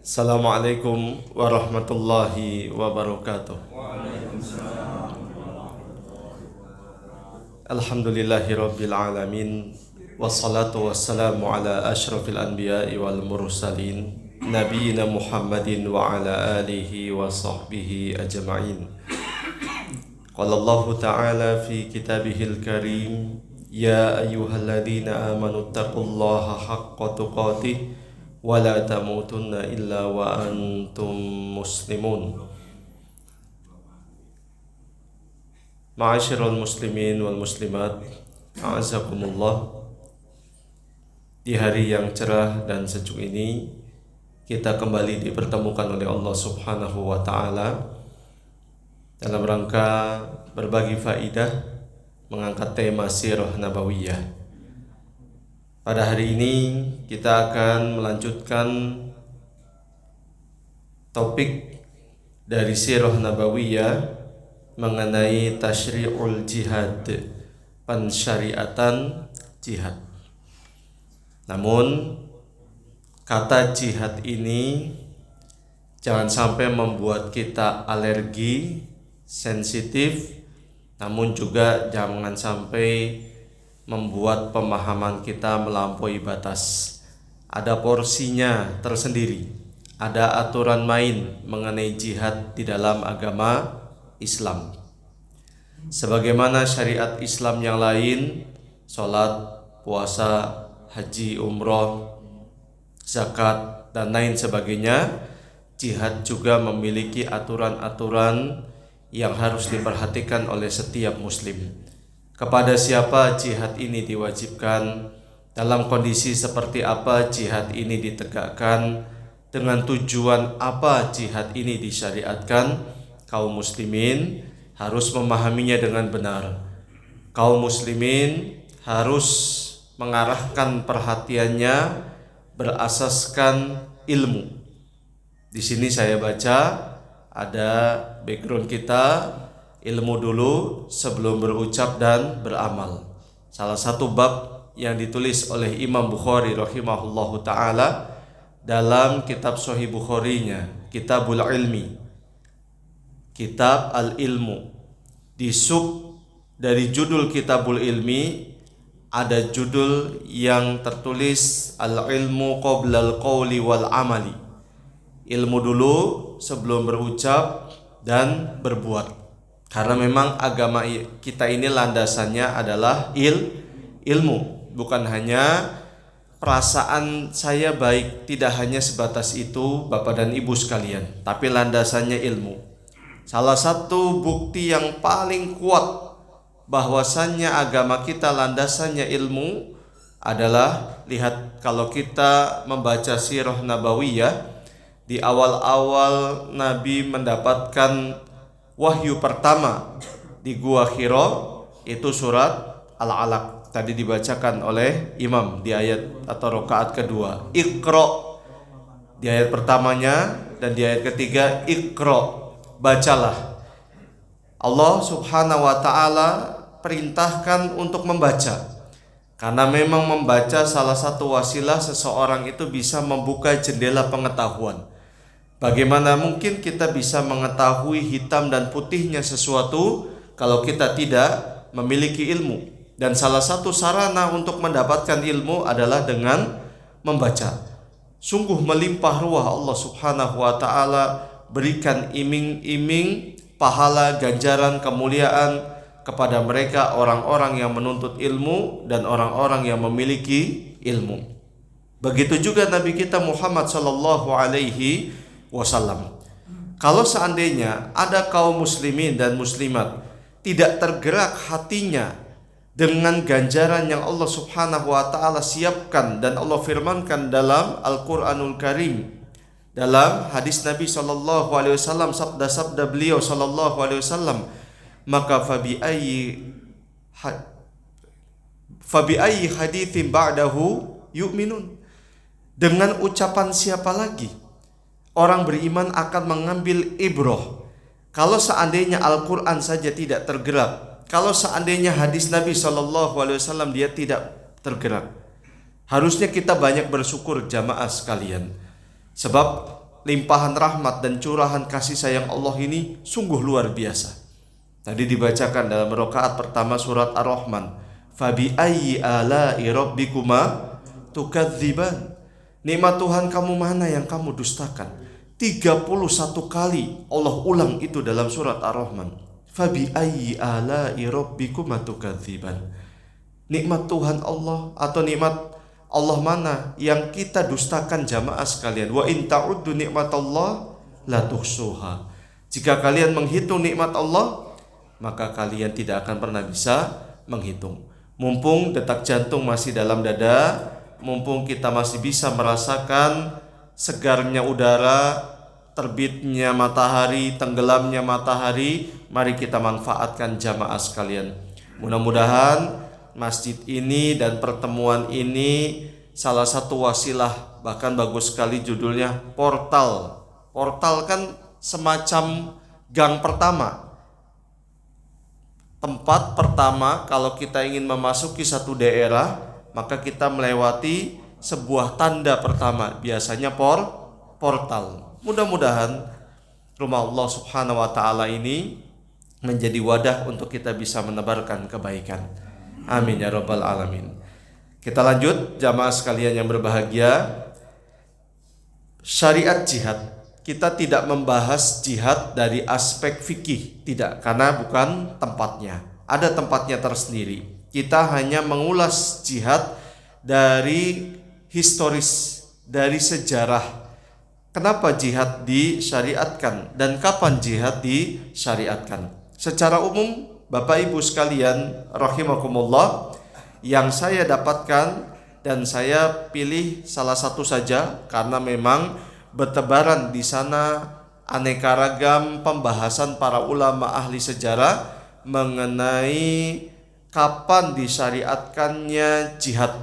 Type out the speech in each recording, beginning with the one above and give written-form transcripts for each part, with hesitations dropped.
Assalamualaikum warahmatullahi wabarakatuh. Alhamdulillahi rabbil alamin. Wassalatu wassalamu ala ashrafil anbiya'i wal mursalin Nabiina Muhammadin wa ala alihi wa sahbihi ajma'in. Qala Allah ta'ala fi kitabihil karim, ya ayyuhalladzina amanu taqullaha haqqa tuqatih wa la tamutunna illa wa antum muslimun. Ma'asyiral muslimin wal muslimat, a'azakumullah. Di hari yang cerah dan sejuk ini, kita kembali dipertemukan oleh Allah Subhanahu wa ta'ala dalam rangka berbagi faidah, mengangkat tema sirah nabawiyah. Pada hari ini kita akan melanjutkan topik dari sirah nabawiyah mengenai tasyri'ul jihad, pensyariatan jihad. Namun kata jihad ini jangan sampai membuat kita alergi, sensitif, namun juga jangan sampai membuat pemahaman kita melampaui batas. Ada porsinya tersendiri, ada aturan main mengenai jihad di dalam agama Islam. Sebagaimana syariat Islam yang lain, sholat, puasa, haji, umroh, zakat, dan lain sebagainya, jihad juga memiliki aturan-aturan yang harus diperhatikan oleh setiap muslim. Kepada siapa jihad ini diwajibkan, dalam kondisi seperti apa jihad ini ditegakkan, dengan tujuan apa jihad ini disyariatkan, kaum muslimin harus memahaminya dengan benar. Kaum muslimin harus mengarahkan perhatiannya berasaskan ilmu. Di sini saya baca ada background kita, ilmu dulu sebelum berucap dan beramal. Salah satu bab yang ditulis oleh Imam Bukhari rahimahullahu ta'ala dalam kitab Sahih Bukharinya, Kitabul Ilmi, Kitab Al-Ilmu. Di sub dari judul Kitabul Ilmi ada judul yang tertulis Al-Ilmu Qoblal Qawli wal Amali. Ilmu dulu sebelum berucap dan berbuat. Karena memang agama kita ini landasannya adalah ilmu. Bukan hanya perasaan saya baik, tidak hanya sebatas itu Bapak dan Ibu sekalian, tapi landasannya ilmu. Salah satu bukti yang paling kuat bahwasannya agama kita landasannya ilmu adalah, lihat kalau kita membaca sirah nabawiyah, di awal-awal Nabi mendapatkan wahyu pertama di Gua Hira itu surat Al-Alaq. Tadi dibacakan oleh imam di ayat atau rakaat kedua. Iqra di ayat pertamanya, dan di ayat ketiga Iqra, bacalah. Allah Subhanahu wa ta'ala perintahkan untuk membaca. Karena memang membaca salah satu wasilah seseorang itu bisa membuka jendela pengetahuan. Bagaimana mungkin kita bisa mengetahui hitam dan putihnya sesuatu kalau kita tidak memiliki ilmu? Dan salah satu sarana untuk mendapatkan ilmu adalah dengan membaca. Sungguh melimpah ruah Allah Subhanahu wa ta'ala berikan iming-iming pahala, ganjaran, kemuliaan kepada mereka orang-orang yang menuntut ilmu dan orang-orang yang memiliki ilmu. Begitu juga Nabi kita Muhammad sallallahu alaihi wasallam. Kalau seandainya ada kaum muslimin dan muslimat tidak tergerak hatinya dengan ganjaran yang Allah Subhanahu wa ta'ala siapkan dan Allah firmankan dalam Al-Quranul Karim, dalam hadis Nabi sallallahu alaihi wasallam, sabda-sabda beliau sallallahu alaihi wasallam, maka fabi ayyi haditsin ba'dahu yu'minun. Dengan ucapan siapa lagi orang beriman akan mengambil ibrah? Kalau seandainya Al-Quran saja tidak tergerak, kalau seandainya hadis Nabi SAW dia tidak tergerak, harusnya kita banyak bersyukur jamaah sekalian. Sebab limpahan rahmat dan curahan kasih sayang Allah ini sungguh luar biasa. Tadi dibacakan dalam rakaat pertama surat Ar-Rahman, fabi ayyi ala'i rabbikuma tukadziban. Nikmat Tuhan kamu mana yang kamu dustakan? 31 kali Allah ulang itu dalam surat Ar-Rahman. Fabi ayyi ala'i rabbikuma tukadziban. Nikmat Tuhan Allah atau nikmat Allah mana yang kita dustakan jamaah sekalian? Wa in ta'uddu nikmatallah la tuhsuha. Jika kalian menghitung nikmat Allah, maka kalian tidak akan pernah bisa menghitung. Mumpung detak jantung masih dalam dada, mumpung kita masih bisa merasakan segarnya udara, terbitnya matahari, tenggelamnya matahari, mari kita manfaatkan jamaah sekalian. Mudah-mudahan masjid ini dan pertemuan ini salah satu wasilah, bahkan bagus sekali judulnya, portal. Portal kan semacam gang pertama, tempat pertama kalau kita ingin memasuki satu daerah, maka kita melewati sebuah tanda pertama, biasanya portal. Mudah-mudahan rumah Allah Subhanahu wa taala ini menjadi wadah untuk kita bisa menebarkan kebaikan. Amin ya rabbal alamin. Kita lanjut jamaah sekalian yang berbahagia. Syariat jihad. Kita tidak membahas jihad dari aspek fikih, tidak, karena bukan tempatnya. Ada tempatnya tersendiri. Kita hanya mengulas jihad dari historis, dari sejarah. Kenapa jihad disyariatkan dan kapan jihad disyariatkan? Secara umum, Bapak Ibu sekalian rahimakumullah, yang saya dapatkan dan saya pilih salah satu saja karena memang bertebaran di sana aneka ragam pembahasan para ulama ahli sejarah mengenai kapan disyariatkannya jihad.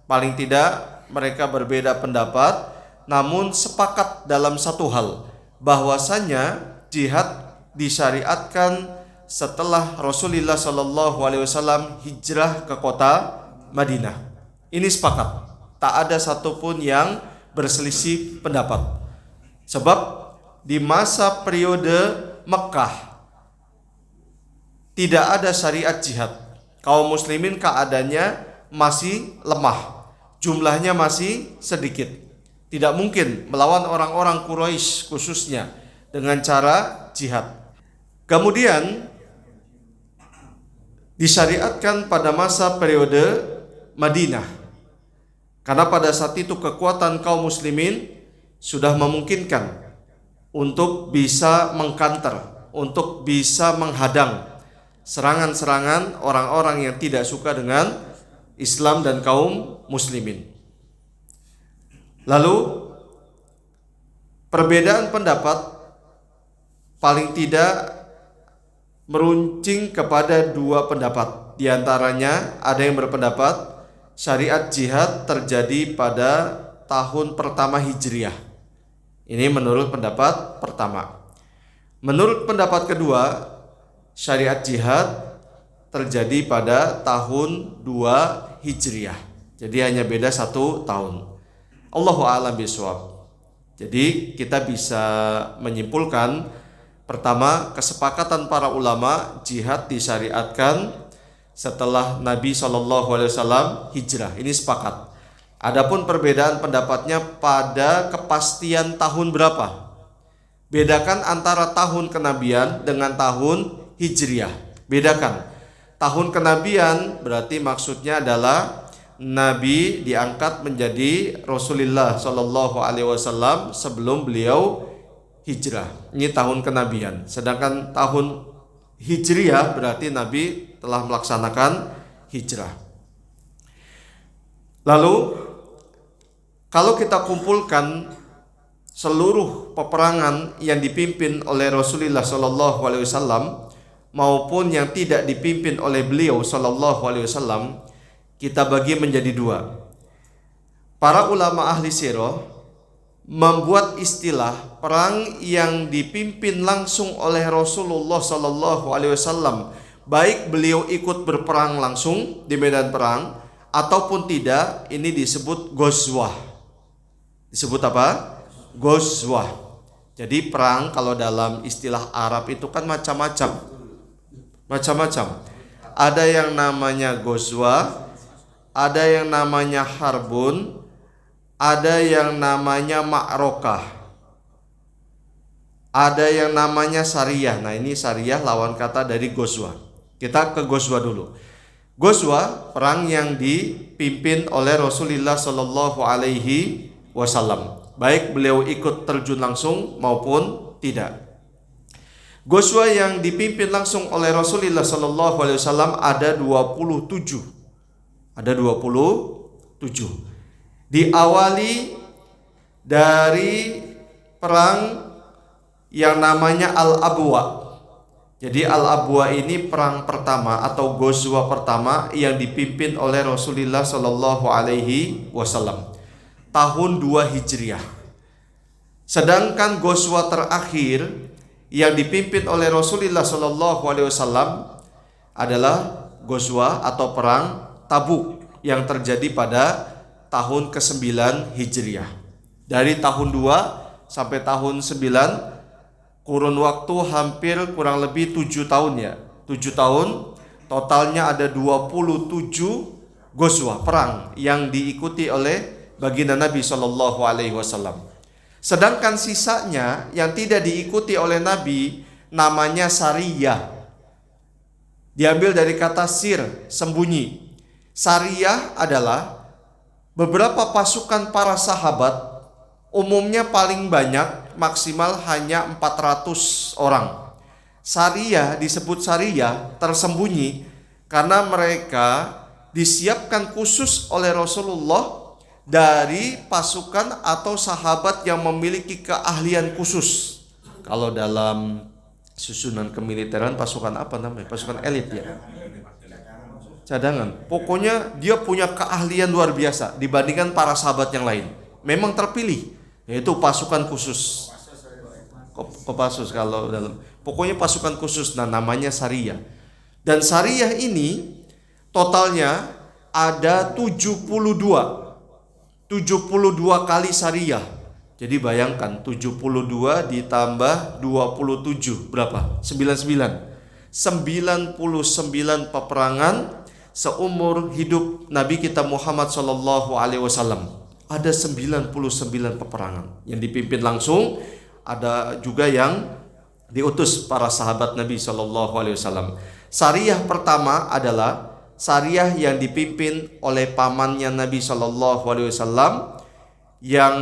Paling tidak mereka berbeda pendapat, namun sepakat dalam satu hal, bahwasanya jihad disyariatkan setelah Rasulullah SAW hijrah ke kota Madinah. Ini sepakat, tak ada satupun yang berselisih pendapat. Sebab di masa periode Mekah tidak ada syariat jihad. Kaum muslimin keadaannya masih lemah, jumlahnya masih sedikit. Tidak mungkin melawan orang-orang Quraisy khususnya dengan cara jihad. Kemudian disyariatkan pada masa periode Madinah, karena pada saat itu kekuatan kaum muslimin sudah memungkinkan untuk bisa mengkanter, untuk bisa menghadang serangan-serangan orang-orang yang tidak suka dengan Islam dan kaum muslimin. Lalu perbedaan pendapat paling tidak meruncing kepada dua pendapat. Di antaranya ada yang berpendapat syariat jihad terjadi pada tahun pertama Hijriah. Ini menurut pendapat pertama. Menurut pendapat kedua, syariat jihad terjadi pada tahun 2 Hijriah. Jadi hanya beda 1 tahun. Allahu a'lam bishawab. Jadi kita bisa menyimpulkan, pertama, kesepakatan para ulama jihad disyariatkan setelah Nabi SAW hijrah. Ini sepakat. Adapun perbedaan pendapatnya pada kepastian tahun berapa. Bedakan antara tahun kenabian dengan tahun hijriah. Bedakan. Tahun kenabian berarti maksudnya adalah Nabi diangkat menjadi Rasulullah SAW sebelum beliau hijrah. Ini tahun kenabian. Sedangkan tahun hijriah berarti Nabi telah melaksanakan hijrah. Lalu kalau kita kumpulkan seluruh peperangan yang dipimpin oleh Rasulullah SAW maupun yang tidak dipimpin oleh beliau SAW, kita bagi menjadi dua. Para ulama ahli sirah membuat istilah perang yang dipimpin langsung oleh Rasulullah SAW, baik beliau ikut berperang langsung di medan perang ataupun tidak, ini disebut ghazwah. Disebut apa? Ghazwah. Jadi perang kalau dalam istilah Arab itu kan macam-macam. Ada yang namanya Ghazwa, ada yang namanya Harbun, ada yang namanya Ma'rokah, ada yang namanya Sariyah. Nah, ini Sariyah lawan kata dari Ghazwa. Kita ke Ghazwa dulu. Ghazwa perang yang dipimpin oleh Rasulullah Shallallahu Alaihi Wasallam, baik beliau ikut terjun langsung maupun tidak. Ghazwa yang dipimpin langsung oleh Rasulullah Shallallahu Alaihi Wasallam ada 27. Diawali dari perang yang namanya Al-Abwa. Jadi Al-Abwa ini perang pertama atau Ghazwa pertama yang dipimpin oleh Rasulullah Shallallahu Alaihi Wasallam tahun 2 Hijriah. Sedangkan Ghazwa terakhir yang dipimpin oleh Rasulullah Shallallahu Alaihi Wasallam adalah Ghazwa atau perang Tabuk yang terjadi pada tahun ke-9 Hijriah. Dari tahun 2 sampai tahun 9, kurun waktu hampir kurang lebih 7 tahun ya. 7 tahun, totalnya ada 27 Ghazwa perang yang diikuti oleh baginda Nabi Shallallahu Alaihi Wasallam. Sedangkan sisanya yang tidak diikuti oleh Nabi namanya Sariyah. Diambil dari kata sir, sembunyi. Sariyah adalah beberapa pasukan para sahabat, umumnya paling banyak maksimal hanya 400 orang. Sariyah disebut Sariyah tersembunyi karena mereka disiapkan khusus oleh Rasulullah dari pasukan atau sahabat yang memiliki keahlian khusus. Kalau dalam susunan kemiliteran pasukan apa namanya? Pasukan elit ya. Cadangan. Pokoknya dia punya keahlian luar biasa dibandingkan para sahabat yang lain. Memang terpilih, yaitu pasukan khusus. Kopassus kalau dalam. Pokoknya pasukan khusus, nah namanya Sariyah. Dan Sariyah ini totalnya ada 72 kali Sariyah. Jadi bayangkan 72 ditambah 27 berapa? 99 peperangan seumur hidup Nabi kita Muhammad Sallallahu Alaihi Wasallam. Ada 99 peperangan yang dipimpin langsung, ada juga yang diutus para sahabat Nabi Sallallahu Alaihi Wasallam. Sariyah pertama adalah Sariyah yang dipimpin oleh pamannya Nabi Sallallahu Alaihi Wasallam yang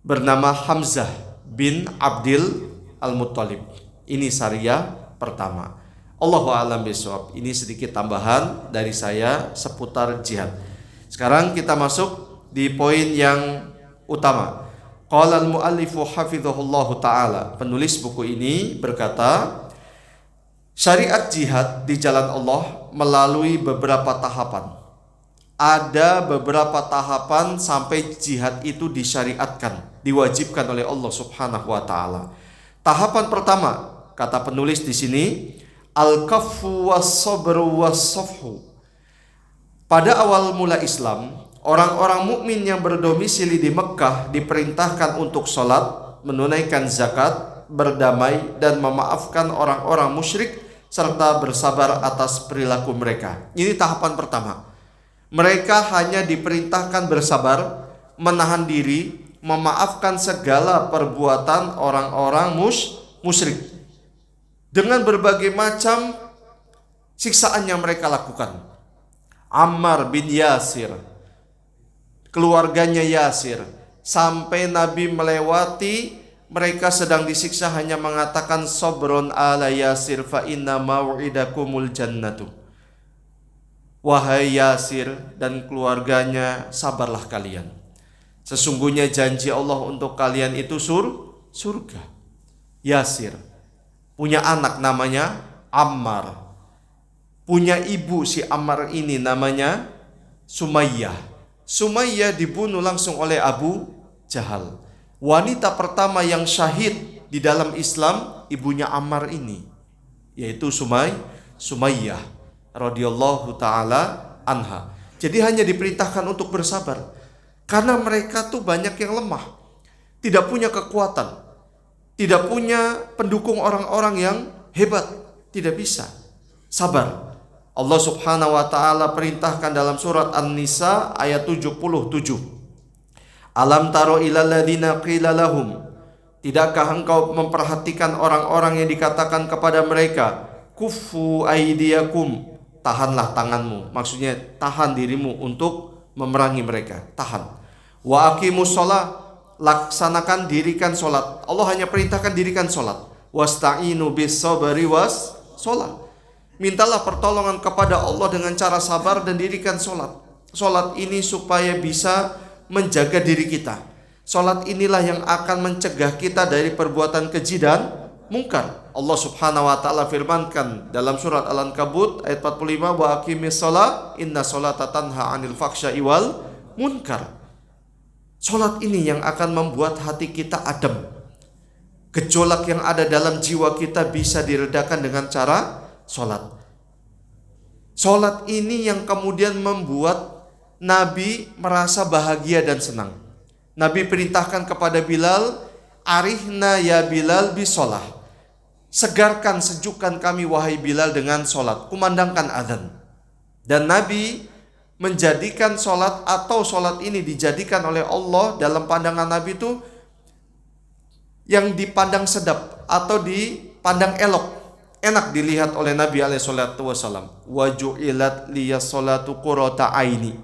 bernama Hamzah bin Abdil Al-Muttalib. Ini Sariyah pertama. Allahu a'lam bishawab. Ini sedikit tambahan dari saya seputar jihad. Sekarang kita masuk di poin yang utama. Qala al-muallifu hafizahullahu ta'ala. Penulis buku ini berkata, syariat jihad di jalan Allah melalui beberapa tahapan. Ada beberapa tahapan sampai jihad itu disyariatkan, diwajibkan oleh Allah Subhanahu wa taala. Tahapan pertama, kata penulis di sini, al-kaffu was-sabru was-safhu. Pada awal mula Islam, orang-orang mukmin yang berdomisili di Mekah diperintahkan untuk sholat, menunaikan zakat, berdamai dan memaafkan orang-orang musyrik serta bersabar atas perilaku mereka. Ini tahapan pertama. Mereka hanya diperintahkan bersabar, menahan diri, memaafkan segala perbuatan orang-orang musyrik dengan berbagai macam siksaan yang mereka lakukan. Ammar bin Yasir, keluarganya Yasir, sampai Nabi melewati mereka sedang disiksa hanya mengatakan sabrun ala Yasir fa inna mau'idakumul jannatu. Wahai Yasir dan keluarganya, sabarlah kalian. Sesungguhnya janji Allah untuk kalian itu surga. Yasir punya anak namanya Ammar. Punya ibu si Ammar ini namanya Sumayyah. Sumayyah dibunuh langsung oleh Abu Jahal. Wanita pertama yang syahid di dalam Islam ibunya Ammar ini, yaitu Sumayyah radhiyallahu taala anha. Jadi hanya diperintahkan untuk bersabar karena mereka tuh banyak yang lemah. tidak punya kekuatan, tidak punya pendukung orang-orang yang hebat, tidak bisa. Sabar. Allah Subhanahu wa taala perintahkan dalam surat An-Nisa ayat 77. Alam taro ilal ladzina qila lahum, tidakkah engkau memperhatikan orang-orang yang dikatakan kepada mereka, kuffu aidiyakum, tahanlah tanganmu. Maksudnya tahan dirimu untuk memerangi mereka, tahan. Wa aqimus shalah, laksanakan, dirikan solat. Allah hanya perintahkan dirikan solat. Wasta'inu bis sabri was solat. Mintalah pertolongan kepada Allah dengan cara sabar dan dirikan solat. Solat ini supaya bisa menjaga diri kita. Solat inilah yang akan mencegah kita dari perbuatan keji dan mungkar. Allah Subhanahu wa taala firmankan dalam surat Al-Ankabut ayat 45, wa aqimis shalah inna sholata tanha 'anil fahsya'i wal munkar. Solat ini yang akan membuat hati kita adem. Gejolak yang ada dalam jiwa kita bisa diredakan dengan cara solat. Solat ini yang kemudian membuat Nabi merasa bahagia dan senang. Nabi perintahkan kepada Bilal, arihna ya Bilal bisolah. Segarkan, sejukkan kami wahai Bilal dengan solat. Kumandangkan azan. Dan Nabi menjadikan solat, atau solat ini dijadikan oleh Allah dalam pandangan Nabi itu yang dipandang sedap atau dipandang elok, enak dilihat oleh Nabi alaihissalam. Waju'ilat liyas solatu qurrata aini.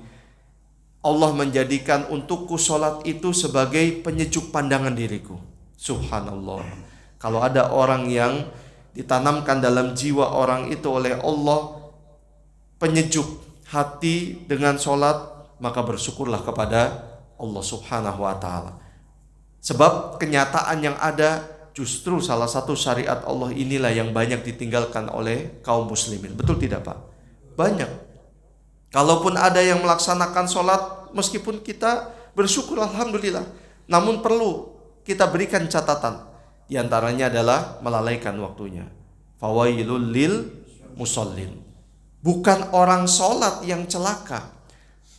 Allah menjadikan untukku solat itu sebagai penyejuk pandangan diriku. Subhanallah. Kalau ada orang yang ditanamkan dalam jiwa orang itu oleh Allah penyejuk hati dengan solat, maka bersyukurlah kepada Allah Subhanahu wa ta'ala. Sebab kenyataan yang ada, justru salah satu syariat Allah inilah yang banyak ditinggalkan oleh kaum muslimin. Betul tidak Pak? Banyak. Kalaupun ada yang melaksanakan solat, meskipun kita bersyukur alhamdulillah, namun perlu kita berikan catatan. Di antaranya adalah melalaikan waktunya. Fawailul lil musallin. Bukan orang solat yang celaka,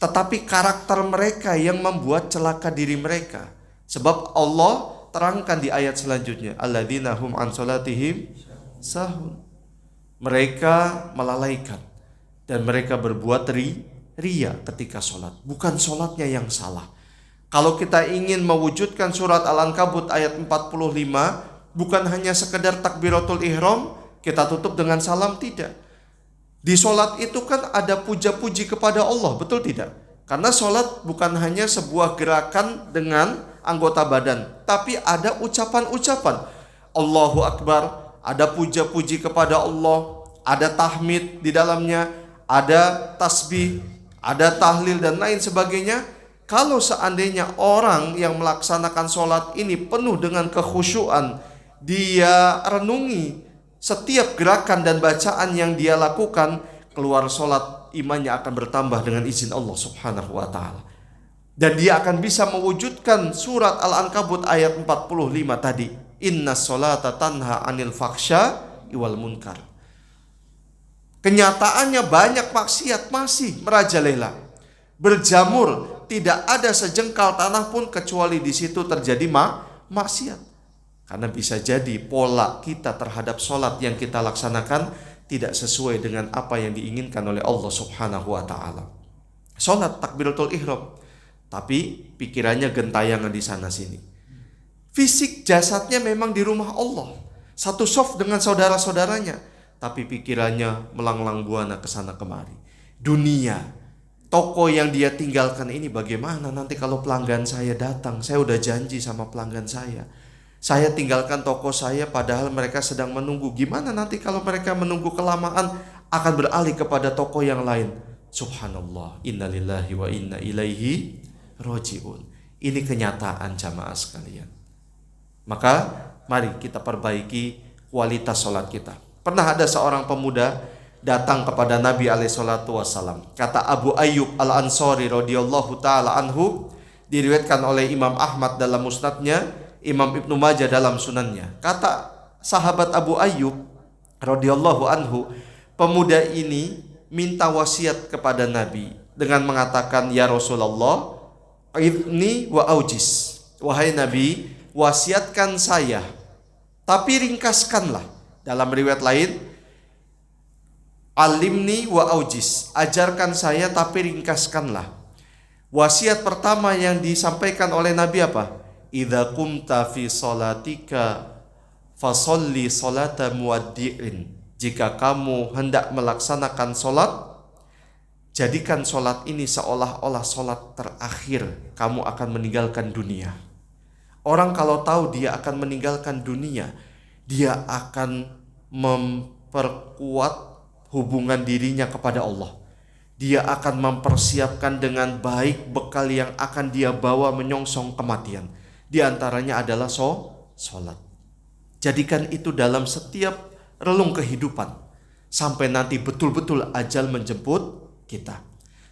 tetapi karakter mereka yang membuat celaka diri mereka. Sebab Allah terangkan di ayat selanjutnya, alladzina hum an salatihim sahun. Mereka melalaikan dan mereka berbuat ria ketika solat. Bukan solatnya yang salah. Kalau kita ingin mewujudkan surat Al-Ankabut ayat 45, bukan hanya sekedar takbiratul ihram, kita tutup dengan salam, tidak. Di solat itu kan ada puja-puji kepada Allah, betul tidak? Karena solat bukan hanya sebuah gerakan dengan anggota badan, tapi ada ucapan-ucapan. Allahu Akbar, ada puja-puji kepada Allah, ada tahmid di dalamnya, ada tasbih, ada tahlil dan lain sebagainya. Kalau seandainya orang yang melaksanakan sholat ini penuh dengan kekhusyuan, dia renungi setiap gerakan dan bacaan yang dia lakukan, keluar sholat imannya akan bertambah dengan izin Allah Subhanahu wa ta'ala. Dan dia akan bisa mewujudkan surat Al-Ankabut ayat 45 tadi, inna sholata tanha anil fahsya iwal munkar. Kenyataannya banyak maksiat masih merajalela, berjamur, tidak ada sejengkal tanah pun kecuali di situ terjadi maksiat. Karena bisa jadi pola kita terhadap sholat yang kita laksanakan tidak sesuai dengan apa yang diinginkan oleh Allah Subhanahu wa ta'ala. Sholat takbiratul ihram, tapi pikirannya gentayangan di sana sini. Fisik jasadnya memang di rumah Allah, satu saf dengan saudara-saudaranya, tapi pikirannya melanglang buana ke sana kemari. Dunia, toko yang dia tinggalkan ini bagaimana nanti kalau pelanggan saya datang? Saya udah janji sama pelanggan saya. Saya tinggalkan toko saya padahal mereka sedang menunggu. Gimana nanti kalau mereka menunggu kelamaan, akan beralih kepada toko yang lain? Subhanallah, innalillahi wa inna ilaihi roji'un. Ini kenyataan jamaah sekalian. Maka mari kita perbaiki kualitas sholat kita. Pernah ada seorang pemuda datang kepada Nabi alaihissalam. Kata Abu Ayyub al-Ansari radhiyallahu ta'ala anhu, diriwayatkan oleh Imam Ahmad dalam musnadnya, Imam Ibnu Majah dalam sunannya. Kata sahabat Abu Ayyub radhiyallahu anhu, pemuda ini minta wasiat kepada Nabi dengan mengatakan, ya Rasulullah, idni wa aujis. wahai Nabi, wasiatkan saya, tapi ringkaskanlah. Dalam riwayat lain, alimni wa aujis, ajarkan saya tapi ringkaskanlah. Wasiat pertama yang disampaikan oleh Nabi apa? Idza qumta fi salatika fasolli salata muwaddi'in. Jika kamu hendak melaksanakan solat, jadikan solat ini seolah-olah solat terakhir kamu akan meninggalkan dunia. Orang kalau tahu dia akan meninggalkan dunia, dia akan memperkuat hubungan dirinya kepada Allah. Dia akan mempersiapkan dengan baik bekal yang akan dia bawa menyongsong kematian. Di antaranya adalah solat. Jadikan itu dalam setiap relung kehidupan sampai nanti betul-betul ajal menjemput kita.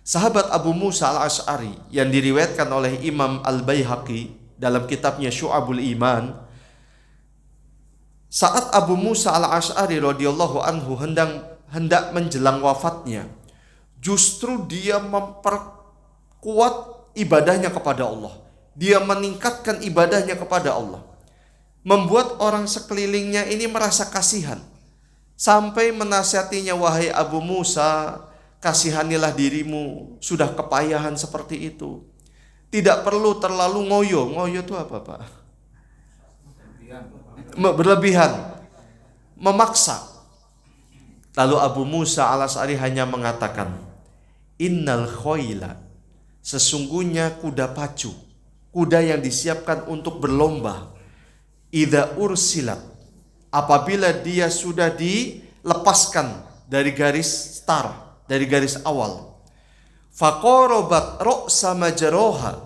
Sahabat Abu Musa al-Asy'ari yang diriwayatkan oleh Imam Al-Baihaqi dalam kitabnya Syu'abul Iman, saat Abu Musa al-Asy'ari radhiyallahu anhu hendak menjelang wafatnya, justru dia memperkuat ibadahnya kepada Allah. Dia meningkatkan ibadahnya kepada Allah, membuat orang sekelilingnya ini merasa kasihan, sampai menasihatinya, wahai Abu Musa, kasihanilah dirimu, sudah kepayahan seperti itu. Tidak perlu terlalu ngoyo. Ngoyo itu apa, Pak? Berlebihan, memaksa. Lalu Abu Musa al-Asy'ari hanya mengatakan, innal khoila, sesungguhnya kuda pacu, kuda yang disiapkan untuk berlomba, idza ursilat, apabila dia sudah dilepaskan dari garis start, dari garis awal, faqarabat ra'sa majroha,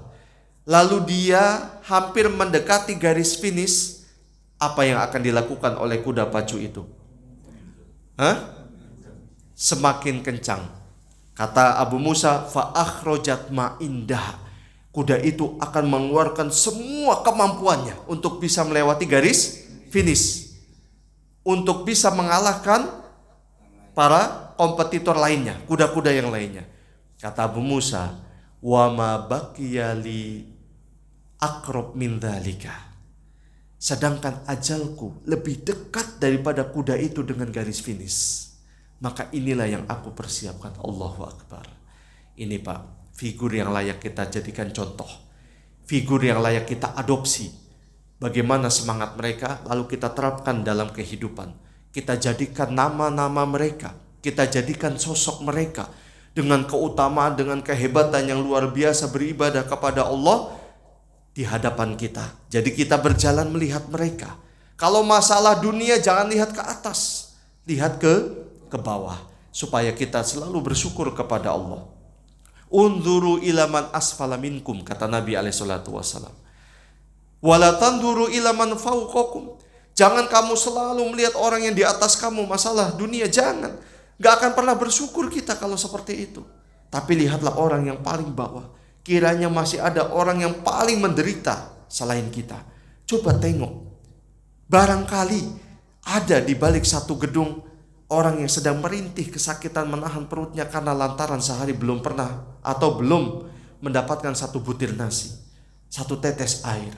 lalu dia hampir mendekati garis finish, apa yang akan dilakukan oleh kuda pacu itu? Semakin kencang. Kata Abu Musa, fa akhrajat ma indah, kuda itu akan mengeluarkan semua kemampuannya untuk bisa melewati garis finish, untuk bisa mengalahkan para kompetitor lainnya, kuda-kuda yang lainnya. Kata Abu Musa, wa ma baqiya li aqrab min dzalika, sedangkan ajalku lebih dekat daripada kuda itu dengan garis finish. Maka inilah yang aku persiapkan. Allahu Akbar. Ini Pak, figur yang layak kita jadikan contoh, figur yang layak kita adopsi. Bagaimana semangat mereka lalu kita terapkan dalam kehidupan. Kita jadikan nama-nama mereka, kita jadikan sosok mereka dengan keutamaan, dengan kehebatan yang luar biasa beribadah kepada Allah di hadapan kita. Jadi kita berjalan melihat mereka. Kalau masalah dunia jangan lihat ke atas, lihat ke bawah, supaya kita selalu bersyukur kepada Allah. Unzuru ila man asfala minkum, kata Nabi alaihi salatu wasallam. Wala tanzuru ila man fawqakum. Jangan kamu selalu melihat orang yang di atas kamu, masalah dunia, jangan. Gak akan pernah bersyukur kita kalau seperti itu. Tapi lihatlah orang yang paling bawah. Kiranya masih ada orang yang paling menderita selain kita. Coba tengok. Barangkali ada di balik satu gedung orang yang sedang merintih kesakitan menahan perutnya karena lantaran sehari belum pernah atau belum mendapatkan satu butir nasi, satu tetes air.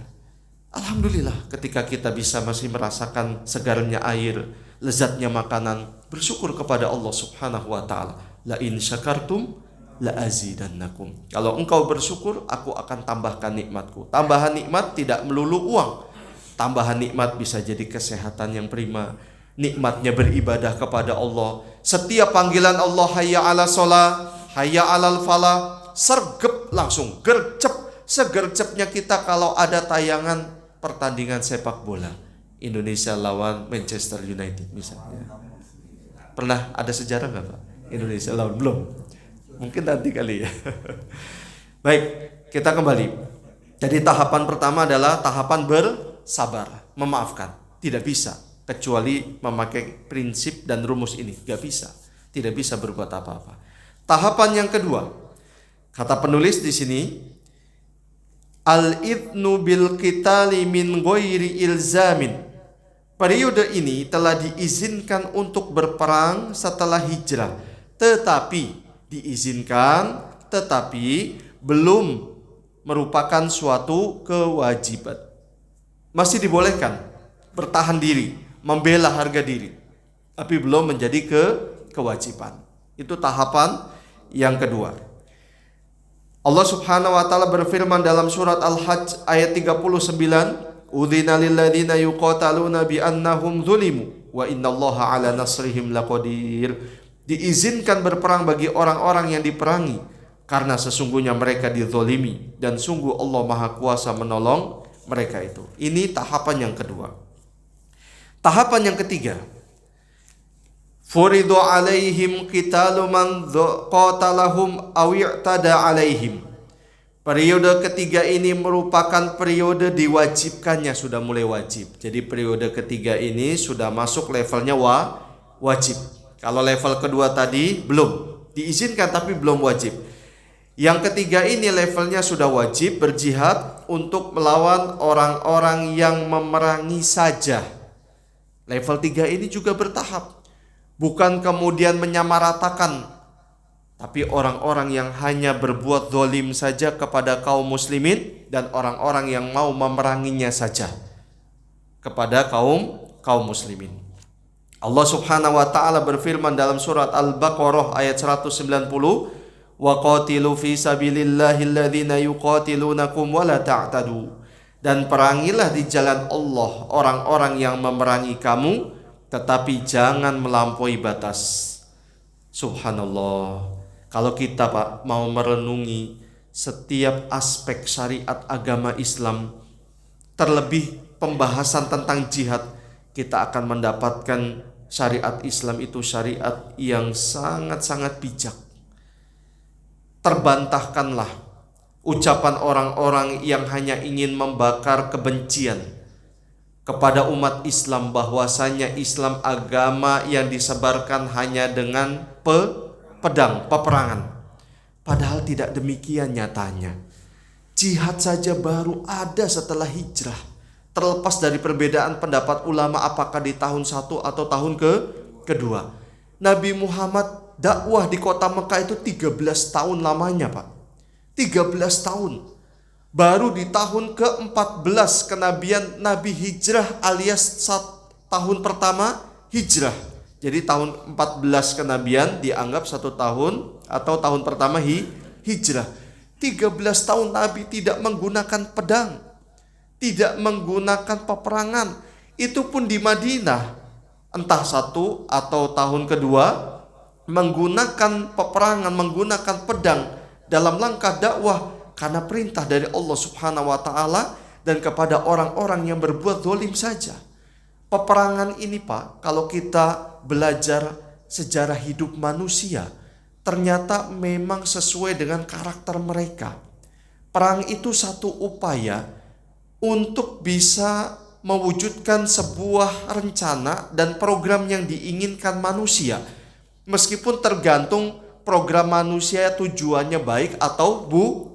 Alhamdulillah ketika kita bisa masih merasakan segarnya air, lezatnya makanan, bersyukur kepada Allah Subhanahu wa taala. La in syakartum la azidannakum. Kalau engkau bersyukur, aku akan tambahkan nikmatku. Tambahan nikmat tidak melulu uang. Tambahan nikmat bisa jadi kesehatan yang prima. Nikmatnya beribadah kepada Allah. Setiap panggilan Allah, hayya ala sholah, hayya alal falah, sergep langsung, gercep. Segercepnya kita kalau ada tayangan pertandingan sepak bola Indonesia lawan Manchester United misalnya. Pernah ada sejarah nggak Pak? Indonesia lawan, belum? Mungkin nanti kali ya. Baik, kita kembali. Jadi tahapan pertama adalah tahapan bersabar, memaafkan. Tidak bisa kecuali memakai prinsip dan rumus ini. Gak bisa, tidak bisa berbuat apa-apa. Tahapan yang kedua, kata penulis di sini, al-idnu bil qitali min ghairi ilzamin. Periode ini telah diizinkan untuk berperang setelah hijrah, tetapi diizinkan, tetapi belum merupakan suatu kewajiban. Masih dibolehkan bertahan diri, membela harga diri, tapi belum menjadi kewajiban. Itu tahapan yang kedua. Allah Subhanahu wa taala berfirman dalam surat Al-Hajj ayat 39, "Udzina lil ladzina yuqataluna bi annahum zulimu wa innallaha 'ala nasrihim laqadir." Diizinkan berperang bagi orang-orang yang diperangi karena sesungguhnya mereka dizolimi dan sungguh Allah Maha Kuasa menolong mereka itu. Ini tahapan yang kedua. Tahapan yang ketiga, furidu alaihim qitalu man qatalahum aw i'tada alaihim. Periode ketiga ini merupakan periode diwajibkannya, sudah mulai wajib. Jadi periode ketiga ini sudah masuk levelnya wajib. Kalau level kedua tadi belum, diizinkan tapi belum wajib. Yang ketiga ini levelnya sudah wajib, berjihad untuk melawan orang-orang yang memerangi saja. Level 3 ini juga bertahap. Bukan kemudian menyamaratakan, tapi orang-orang yang hanya berbuat zalim saja kepada kaum muslimin dan orang-orang yang mau memeranginya saja kepada kaum muslimin. Allah Subhanahu wa taala berfirman dalam surat Al-Baqarah ayat 190, "Wa qatilu fi sabilillahi alladhina yuqatilunakum wa la ta'tadu." Dan perangilah di jalan Allah orang-orang yang memerangi kamu, tetapi jangan melampaui batas. Subhanallah. Kalau kita Pak mau merenungi setiap aspek syariat agama Islam, terlebih pembahasan tentang jihad, kita akan mendapatkan syariat Islam itu syariat yang sangat-sangat bijak. Terbantahkanlah ucapan orang-orang yang hanya ingin membakar kebencian kepada umat Islam, bahwasanya Islam agama yang disebarkan hanya dengan pedang, peperangan. Padahal tidak demikian nyatanya. Jihad saja baru ada setelah hijrah. Terlepas dari perbedaan pendapat ulama apakah di tahun 1 atau tahun kedua. Nabi Muhammad dakwah di kota Mekah itu 13 tahun lamanya Pak. 13 tahun. Baru di tahun ke-14 kenabian Nabi hijrah alias tahun pertama hijrah. Jadi tahun 14 kenabian dianggap 1 tahun atau tahun pertama hijrah. 13 tahun Nabi tidak menggunakan pedang, tidak menggunakan peperangan. Itu pun di Madinah, entah 1 atau tahun kedua, menggunakan peperangan, menggunakan pedang dalam langkah dakwah karena perintah dari Allah Subhanahu wa taala dan kepada orang-orang yang berbuat zalim saja. Peperangan ini Pak, kalau kita belajar sejarah hidup manusia, ternyata memang sesuai dengan karakter mereka. Perang itu satu upaya untuk bisa mewujudkan sebuah rencana dan program yang diinginkan manusia. Meskipun tergantung program manusia tujuannya baik atau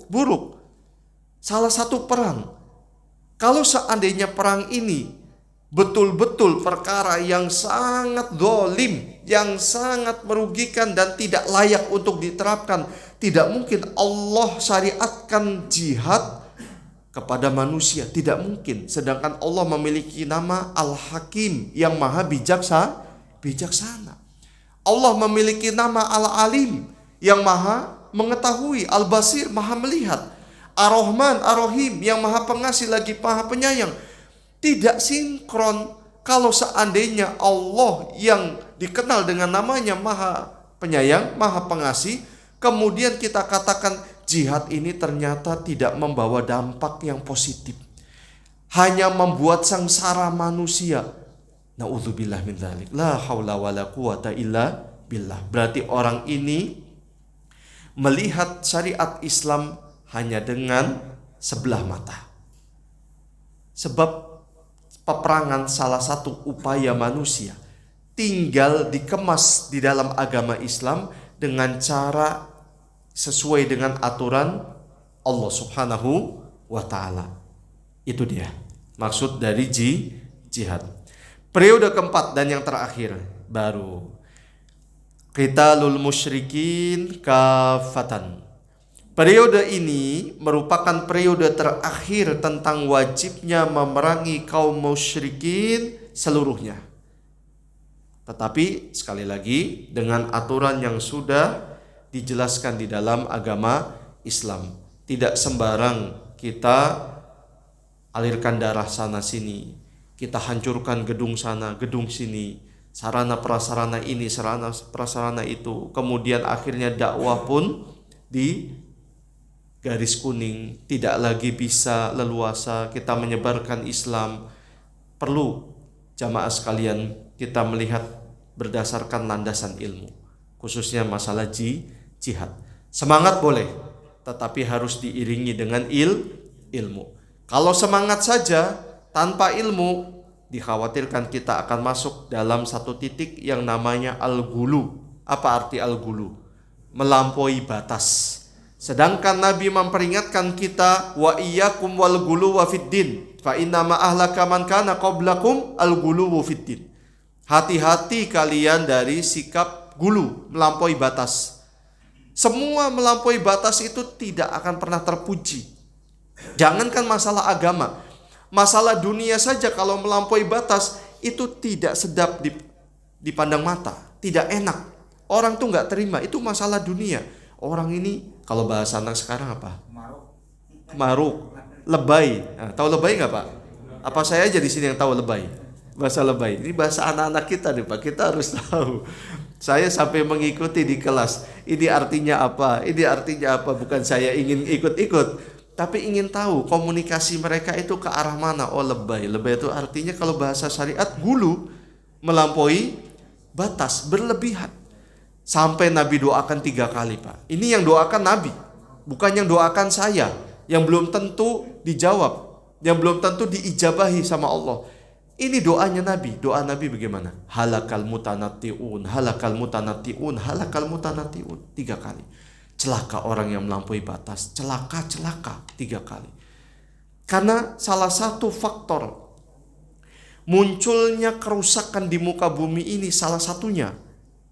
buruk. Salah satu perang, kalau seandainya perang ini betul-betul perkara yang sangat zalim, yang sangat merugikan dan tidak layak untuk diterapkan, tidak mungkin Allah syariatkan jihad kepada manusia, tidak mungkin. Sedangkan Allah memiliki nama Al-Hakim yang maha bijaksana. Allah memiliki nama Al-Alim yang maha mengetahui, Al-Basir maha melihat, Ar-Rahman Ar-Rahim yang maha pengasih lagi maha penyayang. Tidak sinkron kalau seandainya Allah yang dikenal dengan namanya maha penyayang, maha pengasih, kemudian kita katakan jihad ini ternyata tidak membawa dampak yang positif, hanya membuat sengsara manusia. Na'udzubillah min dzalik. La haula wala quwata illa billah. Berarti orang ini melihat syariat Islam hanya dengan sebelah mata. Sebab peperangan salah satu upaya manusia, tinggal dikemas di dalam agama Islam dengan cara sesuai dengan aturan Allah Subhanahu wa taala. Itu dia maksud dari jihad. Periode keempat dan yang terakhir baru qitalul musyrikin kafatan. Periode ini merupakan periode terakhir tentang wajibnya memerangi kaum musyrikin seluruhnya. Tetapi sekali lagi dengan aturan yang sudah dijelaskan di dalam agama Islam. Tidak sembarang kita alirkan darah sana sini, kita hancurkan gedung sana, gedung sini, sarana prasarana ini, sarana prasarana itu. Kemudian akhirnya dakwah pun di garis kuning, tidak lagi bisa leluasa kita menyebarkan Islam. Perlu jamaah sekalian kita melihat berdasarkan landasan ilmu, khususnya masalah jihad. Semangat boleh, tetapi harus diiringi dengan ilmu. Kalau semangat saja tanpa ilmu, dikhawatirkan kita akan masuk dalam satu titik yang namanya al-ghulu. Apa arti al-ghulu? Melampaui batas. Sedangkan Nabi memperingatkan kita, wa iyyakum wal ghuluwa fiddin, fa inna ma ahlaka man kana qablakum al ghuluwu fiddin. Hati-hati kalian dari sikap gulu, melampaui batas. Semua melampaui batas itu tidak akan pernah terpuji. Jangankan masalah agama, masalah dunia saja kalau melampaui batas itu tidak sedap dipandang mata, tidak enak. Orang tuh nggak terima, itu masalah dunia. Orang ini kalau bahasa anak sekarang apa? Maruk, lebay. Nah, tahu lebay nggak Pak? Apa saya aja di sini yang tahu lebay? Bahasa lebay. Ini bahasa anak-anak kita nih Pak. Kita harus tahu. Saya sampai mengikuti di kelas. Ini artinya apa? Ini artinya apa? Bukan saya ingin ikut-ikut, tapi ingin tahu komunikasi mereka itu ke arah mana. Oh lebay. Lebay itu artinya kalau bahasa syariat gulu, melampaui batas, berlebihan. Sampai Nabi doakan 3 kali Pak. Ini yang doakan Nabi, bukan yang doakan saya, yang belum tentu dijawab, yang belum tentu diijabahi sama Allah. Ini doanya Nabi. Doa Nabi bagaimana? Halakal mutanatti'un, halakal mutanatti'un, halakal mutanatti'un. 3 kali. Celaka orang yang melampaui batas. Celaka, celaka. 3 kali. Karena salah satu faktor munculnya kerusakan di muka bumi ini, salah satunya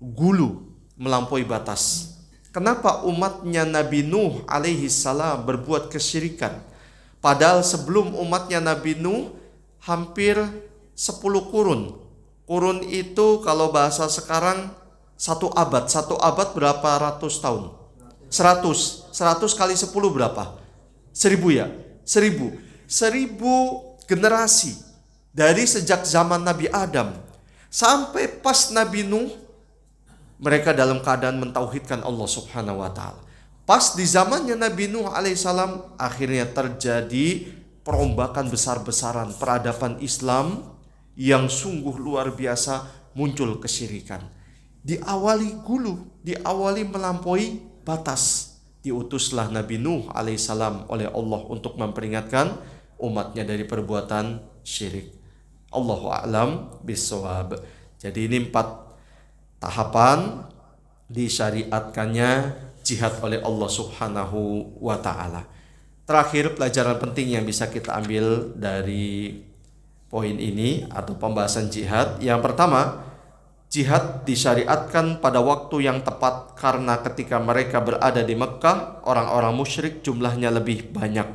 gulu, melampaui batas. Kenapa umatnya Nabi Nuh alaihi salam berbuat kesyirikan? Padahal sebelum umatnya Nabi Nuh hampir 10 kurun. Kurun itu kalau bahasa sekarang 1 abad. 1 abad berapa ratus tahun? 100. 100 kali 10 berapa? 1000 ya? 1000 generasi. Dari sejak zaman Nabi Adam sampai pas Nabi Nuh, mereka dalam keadaan mentauhidkan Allah subhanahu wa ta'ala. Pas di zamannya Nabi Nuh alaihissalam, akhirnya terjadi perombakan besar-besaran peradaban Islam yang sungguh luar biasa, muncul kesyirikan. Diawali gulu, diawali melampaui batas. Diutuslah Nabi Nuh alaihissalam oleh Allah untuk memperingatkan umatnya dari perbuatan syirik. Allahu a'lam bissawab. Jadi ini 4 tahapan disyariatkannya jihad oleh Allah subhanahu wa ta'ala. Terakhir, pelajaran penting yang bisa kita ambil dari poin ini atau pembahasan jihad. Yang pertama, jihad disyariatkan pada waktu yang tepat karena ketika mereka berada di Mekah, orang-orang musyrik jumlahnya lebih banyak.